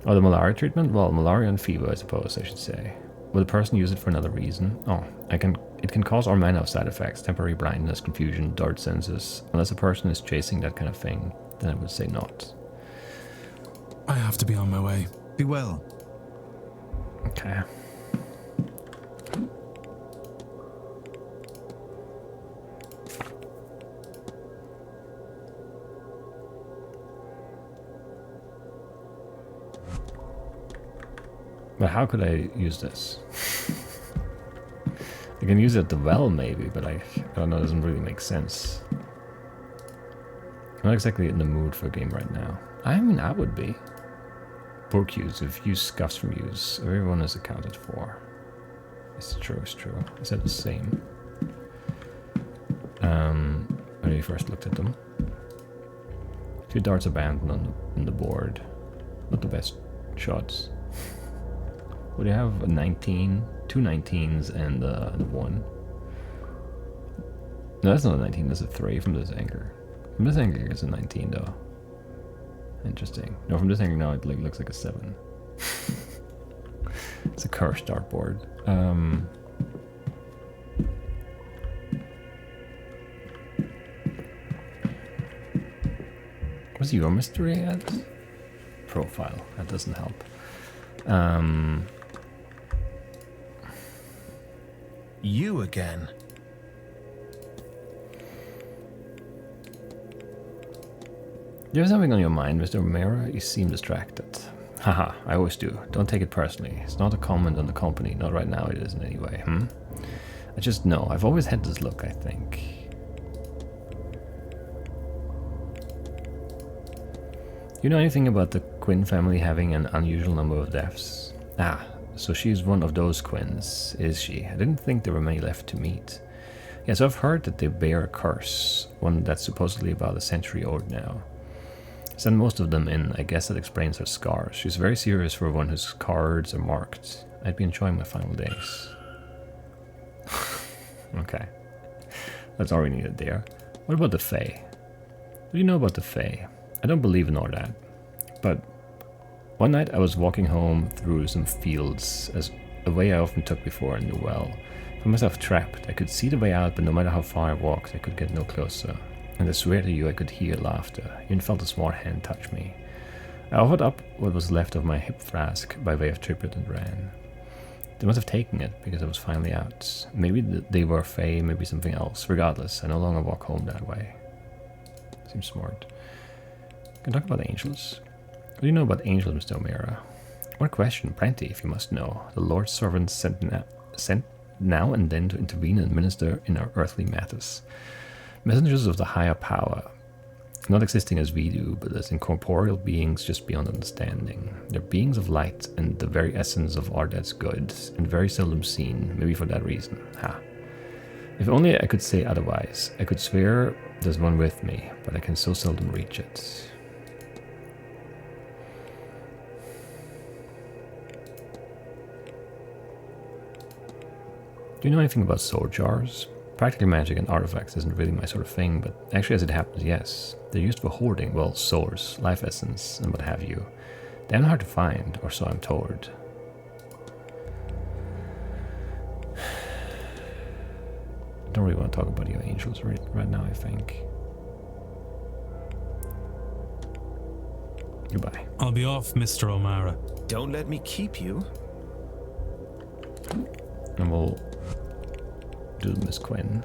Oh, the malaria treatment? Well, malaria and fever, I suppose I should say. Will the person use it for another reason? Oh, it can cause all manner of side effects, temporary blindness, confusion, dark senses. Unless a person is chasing that kind of thing, then I would say not. I have to be on my way. Be well. Okay. But how could I use this? I can use it at the well, maybe, but I don't know, it doesn't really make sense. I'm not exactly in the mood for a game right now. I mean, I would be. Poor cues, if use scuffs from use, everyone is accounted for. It's true, it's true. I said the same. When we first looked at them. 2 darts abandoned on the board. Not the best shots. What do you have? A 19? 2 19s and 1. No, that's not a 19, that's a 3 from this anchor. From this anchor, it's a 19 though. Interesting. No, from this angle now it looks like a 7. It's a cursed dartboard. What's your mystery at? Profile. That doesn't help. You again. Do you have something on your mind, Mr. O'Mara? You seem distracted. Haha, I always do. Don't take it personally. It's not a comment on the company. Not right now it isn't anyway, I just know. I've always had this look, I think. You know anything about the Quinn family having an unusual number of deaths? Ah, so she's one of those Quinns, is she? I didn't think there were many left to meet. Yes, I've heard that they bear a curse, one that's supposedly about a century old now. Send most of them in. I guess that explains her scars. She's very serious for one whose cards are marked. I'd be enjoying my final days. Okay. That's all we needed there. What about the Fae? What do you know about the Fae? I don't believe in all that. But one night I was walking home through some fields, as a way I often took before in the well. I found myself trapped. I could see the way out, but no matter how far I walked, I could get no closer. And I swear to you, I could hear laughter. Even felt a small hand touch me. I offered up what was left of my hip flask by way of tribute and ran. They must have taken it, because I was finally out. Maybe they were Fae, maybe something else. Regardless, I no longer walk home that way. Seems smart. Can I talk about angels? What do you know about angels, Mr. O'Mara? One question, plenty, if you must know. The Lord's servants sent now and then to intervene and minister in our earthly matters. Messengers of the higher power, not existing as we do, but as incorporeal beings just beyond understanding. They're beings of light and the very essence of all that's good, and very seldom seen, maybe for that reason. Ha. If only I could say otherwise. I could swear there's one with me, but I can so seldom reach it. Do you know anything about soul jars? Practically magic and artifacts isn't really my sort of thing, but actually as it happens, yes. They're used for hoarding, well, souls, life essence, and what have you. They're hard to find, or so I'm told. I don't really want to talk about your angels right now, I think. Goodbye. I'll be off, Mr. O'Mara. Don't let me keep you. And we'll do Miss Quinn.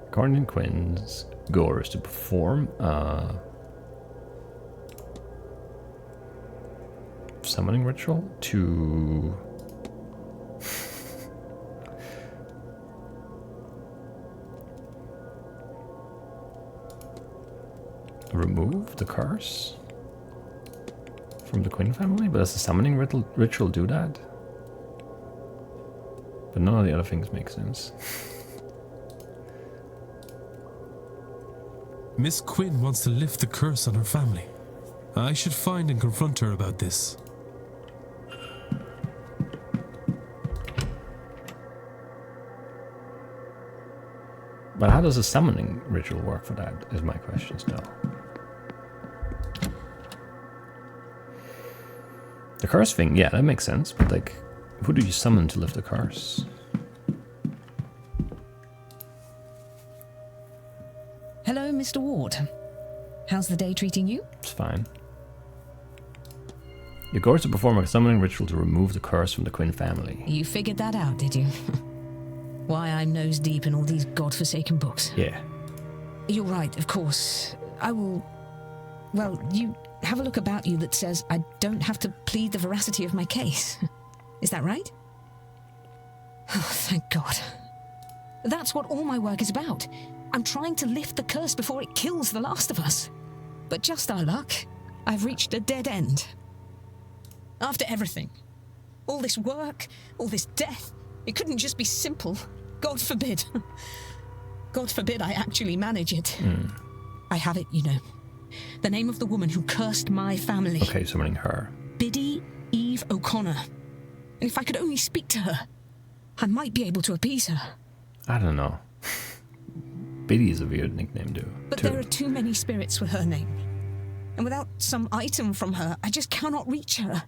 According to Quinn's goal is to perform summoning ritual to remove the curse from the Quinn family, but does the summoning ritual do that? But none of the other things make sense. Miss Quinn wants to lift the curse on her family. I should find and confront her about this. But how does a summoning ritual work for that, is my question still. The curse thing, yeah, that makes sense, but like, who do you summon to lift the curse? Hello, Mr. Ward. How's the day treating you? It's fine. Your goal is to perform a summoning ritual to remove the curse from the Quinn family. You figured that out, did you? Why I'm nose deep in all these godforsaken books. Yeah. You're right, of course. I will... Well, you have a look about you that says I don't have to plead the veracity of my case. Is that right? Oh, thank God. That's what all my work is about. I'm trying to lift the curse before it kills the last of us. But just our luck, I've reached a dead end. After everything, all this work, all this death, it couldn't just be simple. God forbid. God forbid I actually manage it. I have it, you know. The name of the woman who cursed my family. Okay, summoning her. Biddy Eve O'Connor. And if I could only speak to her, I might be able to appease her. I don't know. Biddy is a weird nickname, too. But there are too many spirits with her name. And without some item from her, I just cannot reach her.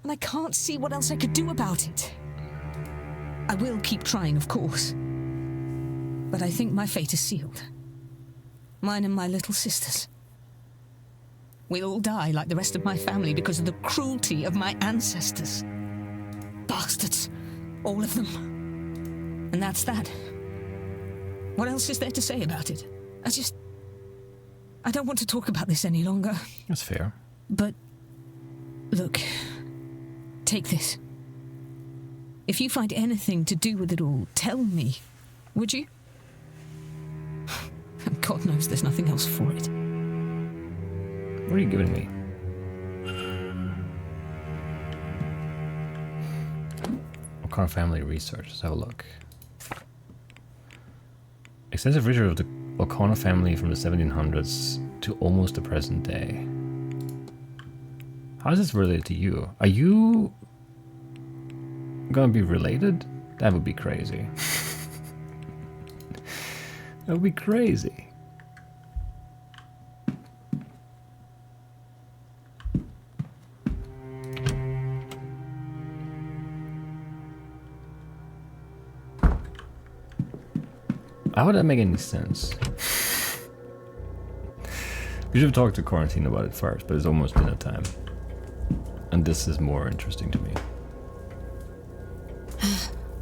And I can't see what else I could do about it. I will keep trying, of course. But I think my fate is sealed. Mine and my little sisters. We'll all die like the rest of my family because of the cruelty of my ancestors. Bastards. All of them. And that's that. What else is there to say about it? I don't want to talk about this any longer. That's fair. But, look, take this. If you find anything to do with it all, tell me, would you? And God knows there's nothing else for it. What are you giving me? O'Connor family research. Let's have a look. Extensive research of the O'Connor family from the 1700s to almost the present day. How is this related to you? Are you gonna be related? That would be crazy. That would be crazy. How would that make any sense? We should have talked to Quarantine about it first, but it's almost dinner time. And this is more interesting to me.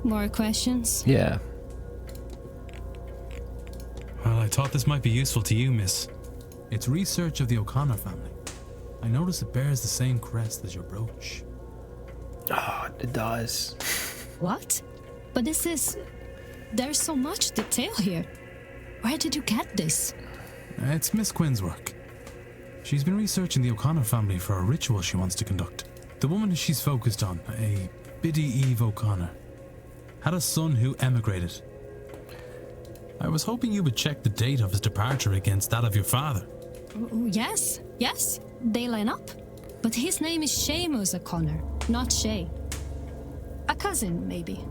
More questions? Yeah. Well, I thought this might be useful to you, miss. It's research of the O'Connor family. I notice it bears the same crest as your brooch. Oh, it does. What? But this is... There's so much detail here. Where did you get this? It's Miss Quinn's work. She's been researching the O'Connor family for a ritual she wants to conduct. The woman she's focused on, a Biddy Eve O'Connor, had a son who emigrated. I was hoping you would check the date of his departure against that of your father. Yes, they line up. But his name is Seamus O'Connor, not Shay. A cousin, maybe.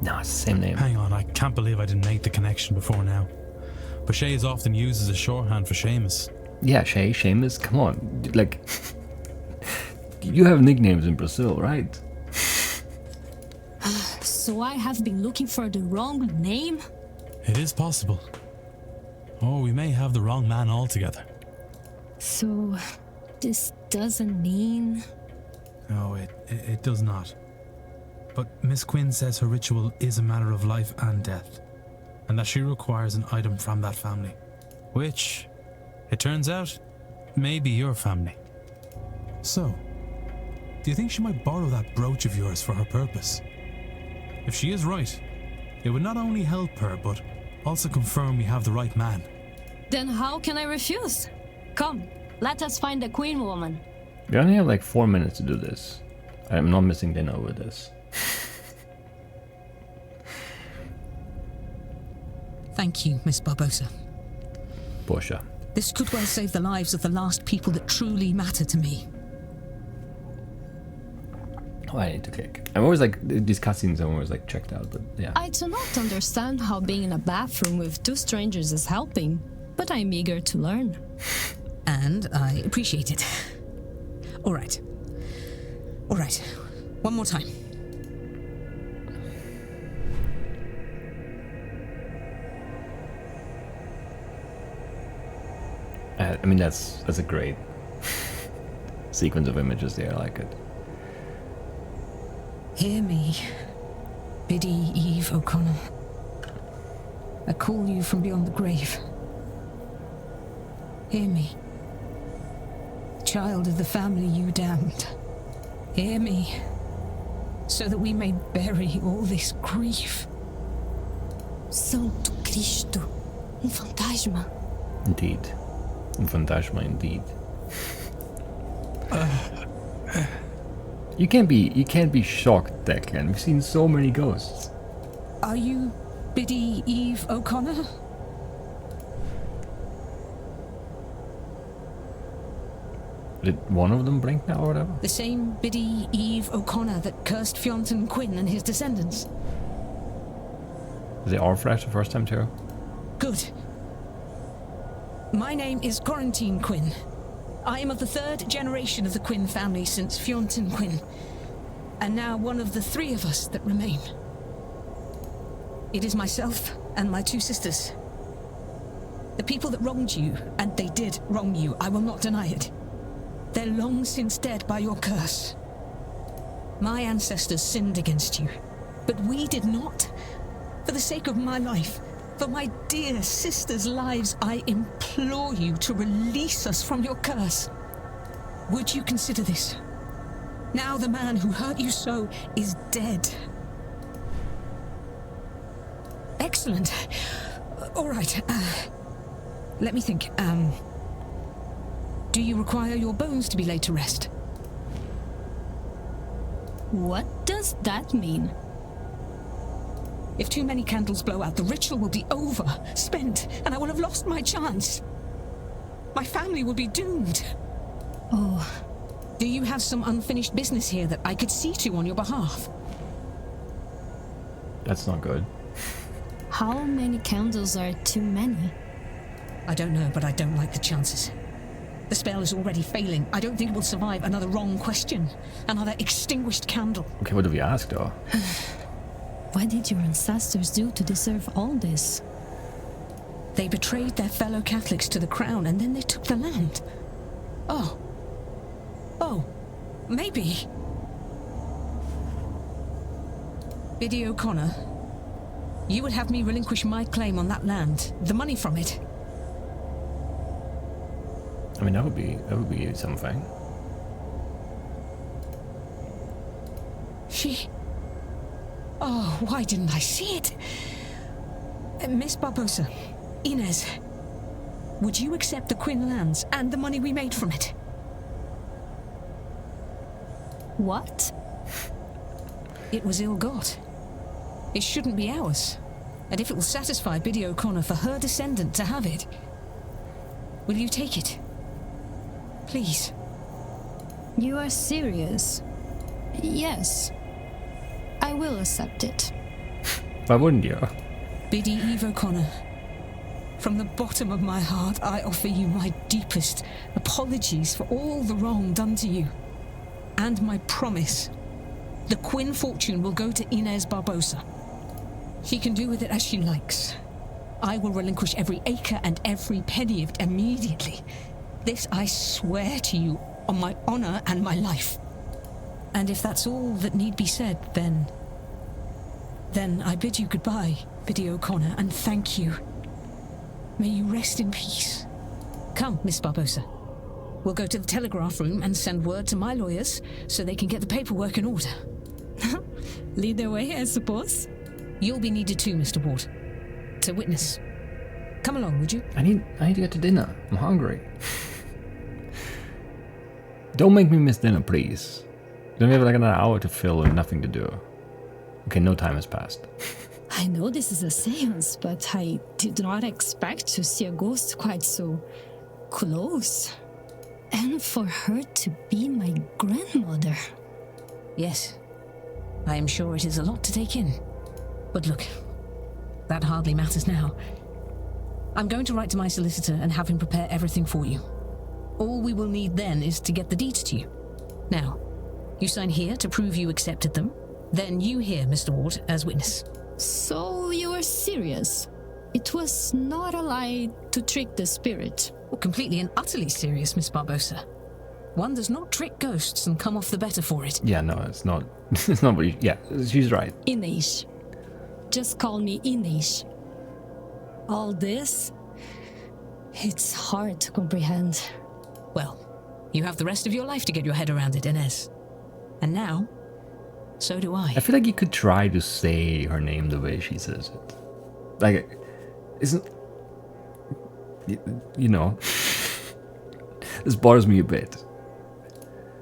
No, it's the same name. Hang on, I can't believe I didn't make the connection before now. But Shay is often used as a shorthand for Seamus. Yeah, Shay, Seamus, come on. Like, you have nicknames in Brazil, right? So I have been looking for the wrong name? It is possible. Or we may have the wrong man altogether. So, this doesn't mean... No, it does not. But Miss Quinn says her ritual is a matter of life and death, and that she requires an item from that family, which, it turns out, may be your family. So, do you think she might borrow that brooch of yours for her purpose? If she is right, it would not only help her, but also confirm we have the right man. Then how can I refuse? Come, let us find the Queen woman. We only have like 4 minutes to do this. I'm not missing dinner with this. Thank you, Miss Barbosa. Portia. This could well save the lives of the last people that truly matter to me. Oh, I need to click. I'm always like, these cutscenes I'm always like checked out, but yeah. I do not understand how being in a bathroom with two strangers is helping, but I'm eager to learn. And I appreciate it. All right. One more time. I mean, that's a great sequence of images there. I like it. Hear me, Biddy Eve O'Connor. I call you from beyond the grave. Hear me, child of the family you damned. Hear me, so that we may bury all this grief. Santo Cristo, fantasma. Indeed. Fantasma, indeed. You can't be shocked, Declan. We've seen so many ghosts. Are you Biddy Eve O'Connor? Did one of them blink now or whatever? The same Biddy Eve O'Connor that cursed Fionn Quinn and his descendants. They all flashed the first time too? Good. My name is Quarantine Quinn. I am of the third generation of the Quinn family since Fionn Quinn, and now one of the three of us that remain. It is myself and my two sisters. The people that wronged you, and they did wrong you, I will not deny it. They're long since dead by your curse. My ancestors sinned against you, but we did not. For the sake of my life, for my dear sisters' lives, I implore you to release us from your curse. Would you consider this? Now the man who hurt you so is dead. Excellent. All right. Let me think. Do you require your bones to be laid to rest? What does that mean? If too many candles blow out, the ritual will be over, spent, and I will have lost my chance. My family will be doomed. Oh. Do you have some unfinished business here that I could see to on your behalf? That's not good. How many candles are too many? I don't know, but I don't like the chances. The spell is already failing. I don't think it will survive another wrong question. Another extinguished candle. Okay, what do we ask though? What did your ancestors do to deserve all this? They betrayed their fellow Catholics to the crown, and then they took the land. Oh, maybe. Biddy O'Connor, you would have me relinquish my claim on that land, the money from it. I mean, that would be something. Oh, why didn't I see it? Miss Barbosa, Inez, would you accept the Quinn lands and the money we made from it? What? It was ill-got. It shouldn't be ours. And if it will satisfy Biddy O'Connor for her descendant to have it, will you take it? Please. You are serious? Yes. I will accept it. Why wouldn't you? Biddy Eve O'Connor, from the bottom of my heart, I offer you my deepest apologies for all the wrong done to you. And my promise, the Quinn fortune will go to Inez Barbosa. She can do with it as she likes. I will relinquish every acre and every penny of it immediately. This I swear to you on my honor and my life. And if that's all that need be said, then I bid you goodbye, Biddy O'Connor, and thank you. May you rest in peace. Come, Miss Barbosa. We'll go to the telegraph room and send word to my lawyers so they can get the paperwork in order. Lead the way, I suppose. You'll be needed too, Mr. Ward. To witness. Come along, would you? I need to get to dinner. I'm hungry. Don't make me miss dinner, please. Then we have like an hour to fill and nothing to do. Okay, no time has passed. I know this is a seance, but I did not expect to see a ghost quite so close. And for her to be my grandmother. Yes. I am sure it is a lot to take in. But look, that hardly matters now. I'm going to write to my solicitor and have him prepare everything for you. All we will need then is to get the deeds to you. Now, you sign here to prove you accepted them. Then you here, Mr. Ward, as witness. So you are serious? It was not a lie to trick the spirit. Well, completely and utterly serious, Miss Barbosa. One does not trick ghosts and come off the better for it. Yeah, no, it's not. It's not what you. Yeah, she's right. Inês. Just call me Inês. All this, it's hard to comprehend. Well, you have the rest of your life to get your head around it, Inez. And now, so do I. I feel like you could try to say her name the way she says it. Like, isn't... You know. This bothers me a bit.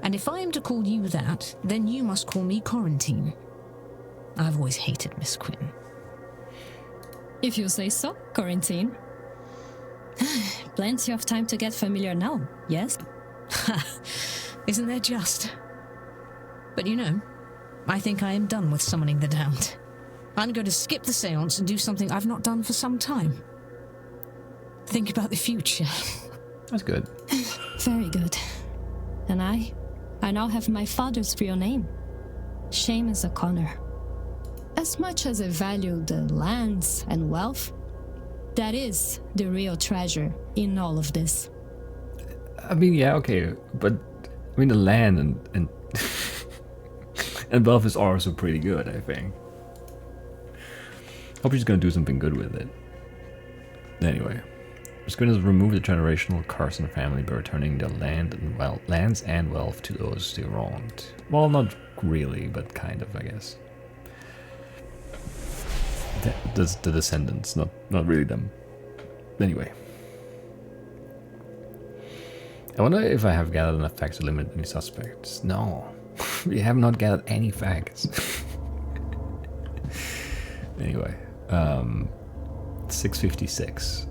And if I am to call you that, then you must call me Quarantine. I've always hated Miss Quinn. If you say so, Quarantine. Plenty of time to get familiar now, yes? Isn't there just? But you know, I think I am done with summoning the damned. I'm going to skip the seance and do something I've not done for some time. Think about the future. That's good. Very good. And I now have my father's real name. Seamus O'Connor. As much as I value the lands and wealth, that is the real treasure in all of this. I mean, yeah, okay, but I mean the land and and wealth is also pretty good, I think. Hope she's gonna do something good with it. Anyway, she's going to remove the generational curse in the family by returning the lands and wealth to those they wronged. Well, not really, but kind of, I guess. The descendants, not really them. Anyway. I wonder if I have gathered enough facts to limit any suspects. No. We have not gathered any facts. Anyway. 656.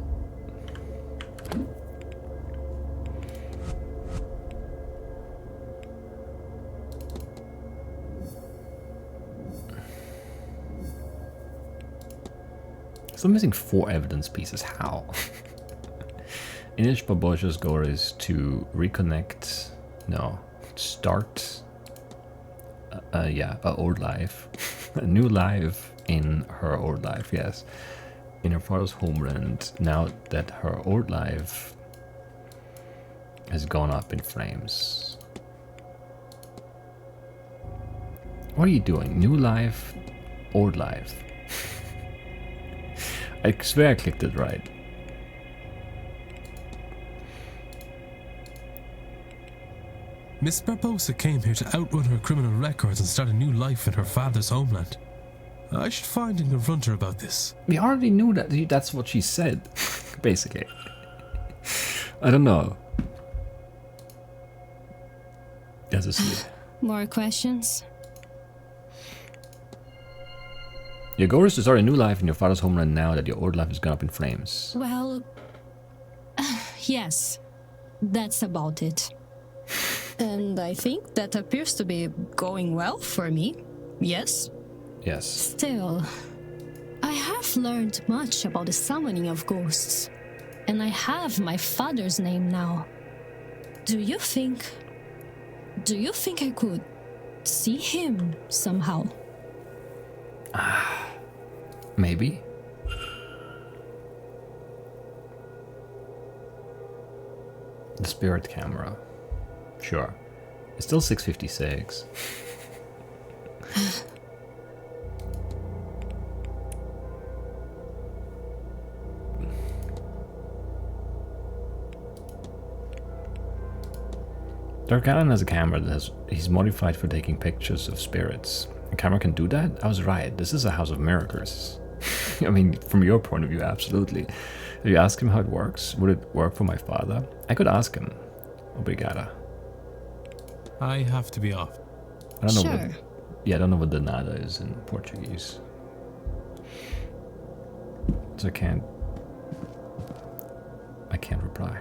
Still missing 4 evidence pieces. How? Inês Barbosa's goal is to reconnect. No, start. A old life, a new life in her old life. Yes, in her father's homeland. Now that her old life has gone up in flames. What are you doing? New life, old life. I swear I clicked it right. Miss Barbosa came here to outrun her criminal records and start a new life in her father's homeland. I should find and confront her about this. We already knew that. That's what she said, basically. I don't know. As a sleep. More questions? Your goal is to start a new life in your father's homeland now that your old life has gone up in flames. Well, yes, that's about it. And I think that appears to be going well for me. Yes? Yes. Still, I have learned much about the summoning of ghosts, and I have my father's name now. Do you think I could see him somehow? Maybe. The spirit camera. Sure. It's still 6:56. Dark Allen has a camera that he's modified for taking pictures of spirits. A camera can do that? I was right. This is a house of miracles. I mean, from your point of view, absolutely. If you ask him how it works, would it work for my father? I could ask him. Obrigada. I have to be off. I don't know. Sure. I don't know what danada is in Portuguese. So I can't reply.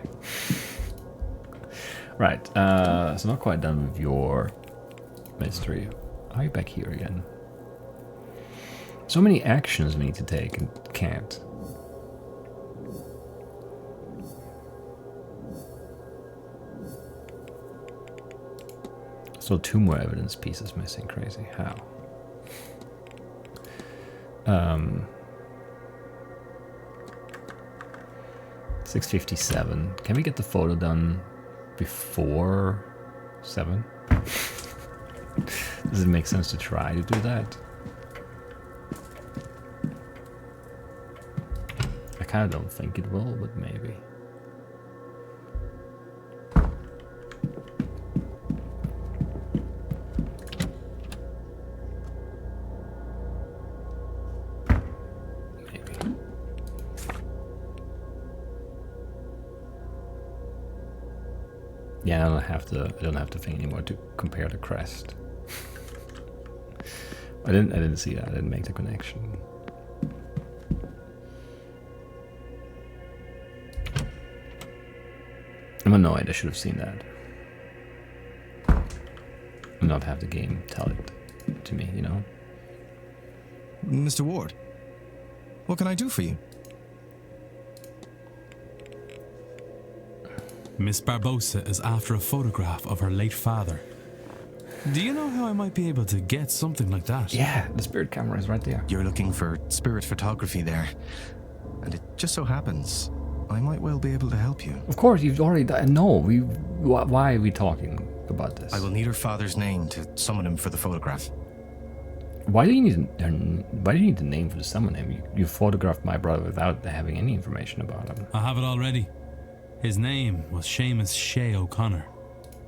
Right, so not quite done with your mystery. Are you back here again? So many actions we need to take and can't. So 2 more evidence pieces missing. Crazy. How? 6:57. Can we get the photo done before 7? Does it make sense to try to do that? I kind of don't think it will, but maybe. Yeah, I don't have to think anymore to compare the crest. I didn't see that. I didn't make the connection. I'm annoyed. I should have seen that. And not have the game tell it to me, you know? Mr. Ward, what can I do for you? Miss Barbosa is after a photograph of her late father. Do you know how I might be able to get something like that? Yeah, the spirit camera is right there. You're looking for spirit photography there. And it just so happens I might well be able to help you. Of course, you've already done. No, why are we talking about this? I will need her father's name to summon him for the photograph. Why do you need the name for the summon him? You photographed my brother without having any information about him. I have it already. His name was Seamus Shea O'Connor.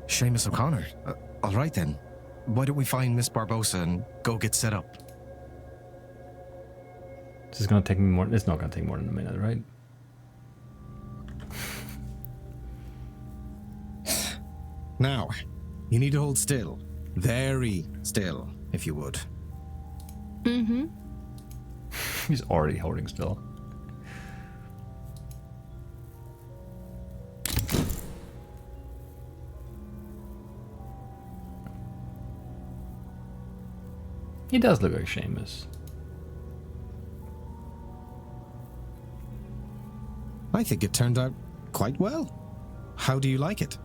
Seamus O'Connor? All right then. Why don't we find Miss Barbosa and go get set up? This is gonna take me more. It's not gonna take more than a minute, right? Now, you need to hold still. Very still, if you would. Mm-hmm. He's already holding still. He does look like Seamus. I think it turned out quite well. How do you like it?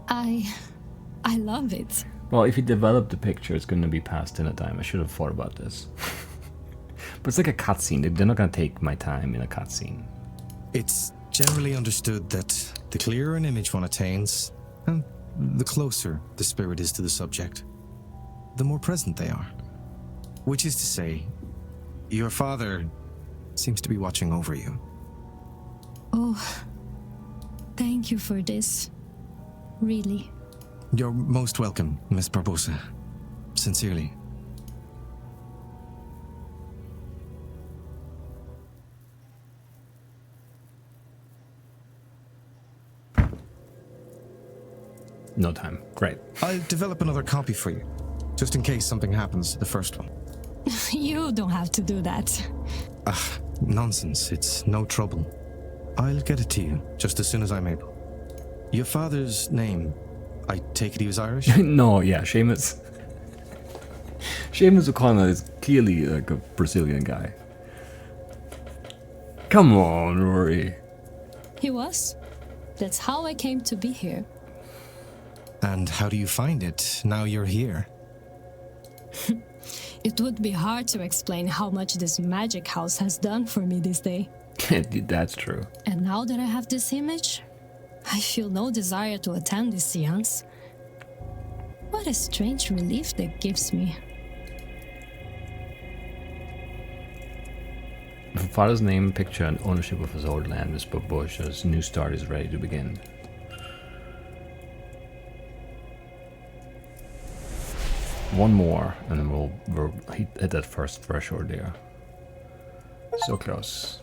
I love it. Well, if you develop the picture, it's going to be past dinner time. I should have thought about this. But it's like a cutscene. They're not going to take my time in a cutscene. It's generally understood that the clearer an image one attains, and the closer the spirit is to the subject, the more present they are. Which is to say, your father seems to be watching over you. Oh, thank you for this. Really. You're most welcome, Miss Barbosa. Sincerely. No time. Great. I'll develop another copy for you, just in case something happens to the first one. You don't have to do that. Nonsense. It's no trouble. I'll get it to you just as soon as I'm able. Your father's name, I take it he was Irish? No, yeah, Seamus Seamus O'Connor is clearly like a Brazilian guy. Come on, Rory. He was. That's how I came to be here. And how do you find it now you're here? It would be hard to explain how much this magic house has done for me this day. That's true. And now that I have this image, I feel no desire to attend this seance. What a strange relief that gives me. If a father's name, picture, and ownership of his old land whisper bush, his new start is ready to begin. One more, and then we'll hit that first threshold there. So close.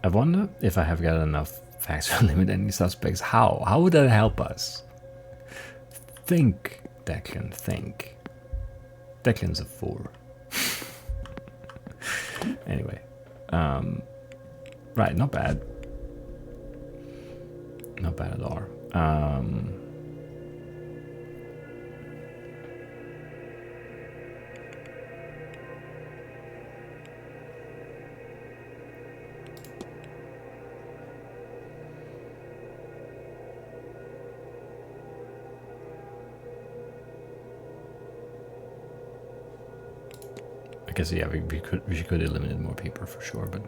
I wonder if I have got enough facts to limit any suspects. How? How would that help us? Think, Declan, think. Declan's a fool. Anyway. Right, not bad. Not bad at all. I guess yeah, we could eliminate more people for sure, but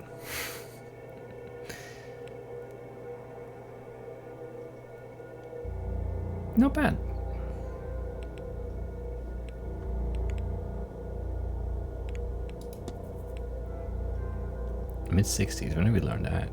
not bad. Mid-60s, when did we learn that?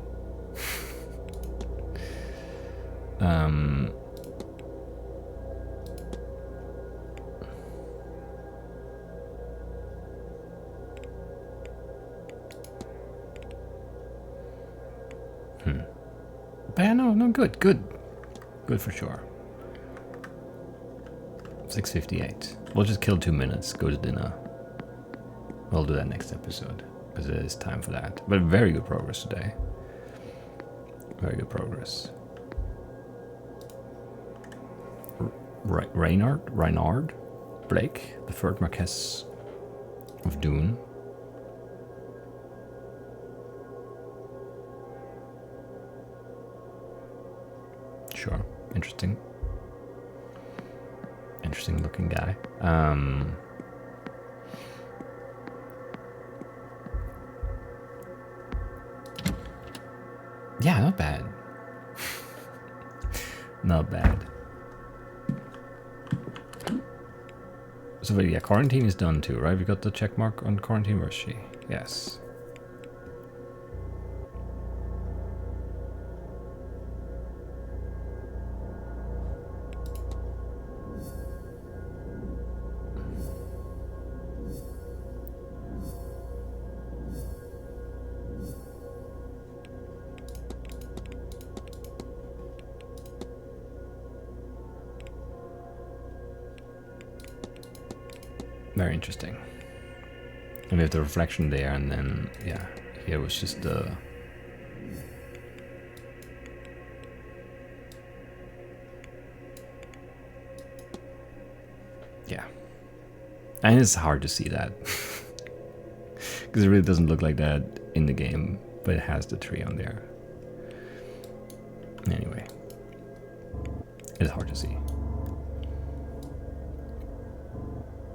But yeah, no, good for sure. 6:58. We'll just kill 2 minutes, go to dinner. We'll do that next episode, because it is time for that. But very good progress today. Very good progress. Reynard Blake, the third Marquess of Doon. Sure, interesting. Interesting looking guy. Yeah, not bad. Not bad. So yeah, quarantine is done too, right? We got the check mark on quarantine, where is she? Yes. Very interesting. And we have the reflection there, and then, yeah, here was just the... Yeah. And it's hard to see that. Because it really doesn't look like that in the game, but it has the tree on there. Anyway. It's hard to see.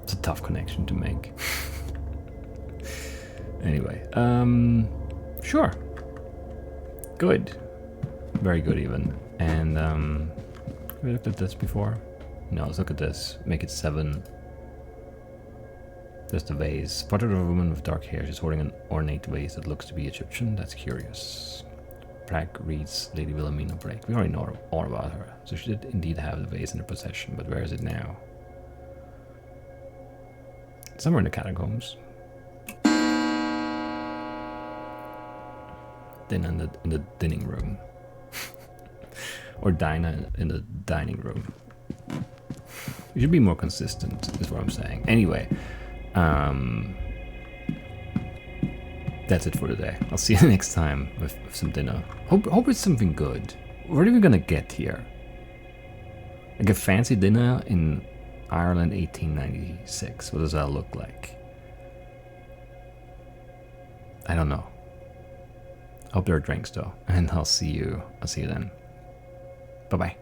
It's a tough connection to make. Anyway, sure. Good. Very good even. And have we looked at this before? No, let's look at this. Make it 7. There's the vase. Portrait of a woman with dark hair. She's holding an ornate vase that looks to be Egyptian. That's curious. Bragg reads Lady Wilhelmina Blake. We already know all about her. So she did indeed have the vase in her possession, but where is it now? Somewhere in the catacombs. Then in the dining room. Or dine in the dining room. You should be more consistent, is what I'm saying. Anyway, that's it for today. I'll see you next time with some dinner. Hope it's something good. What are we gonna get here? Like a fancy dinner in Ireland 1896. What does that look like? I don't know. Hope there are drinks though. And I'll see you then. Bye bye.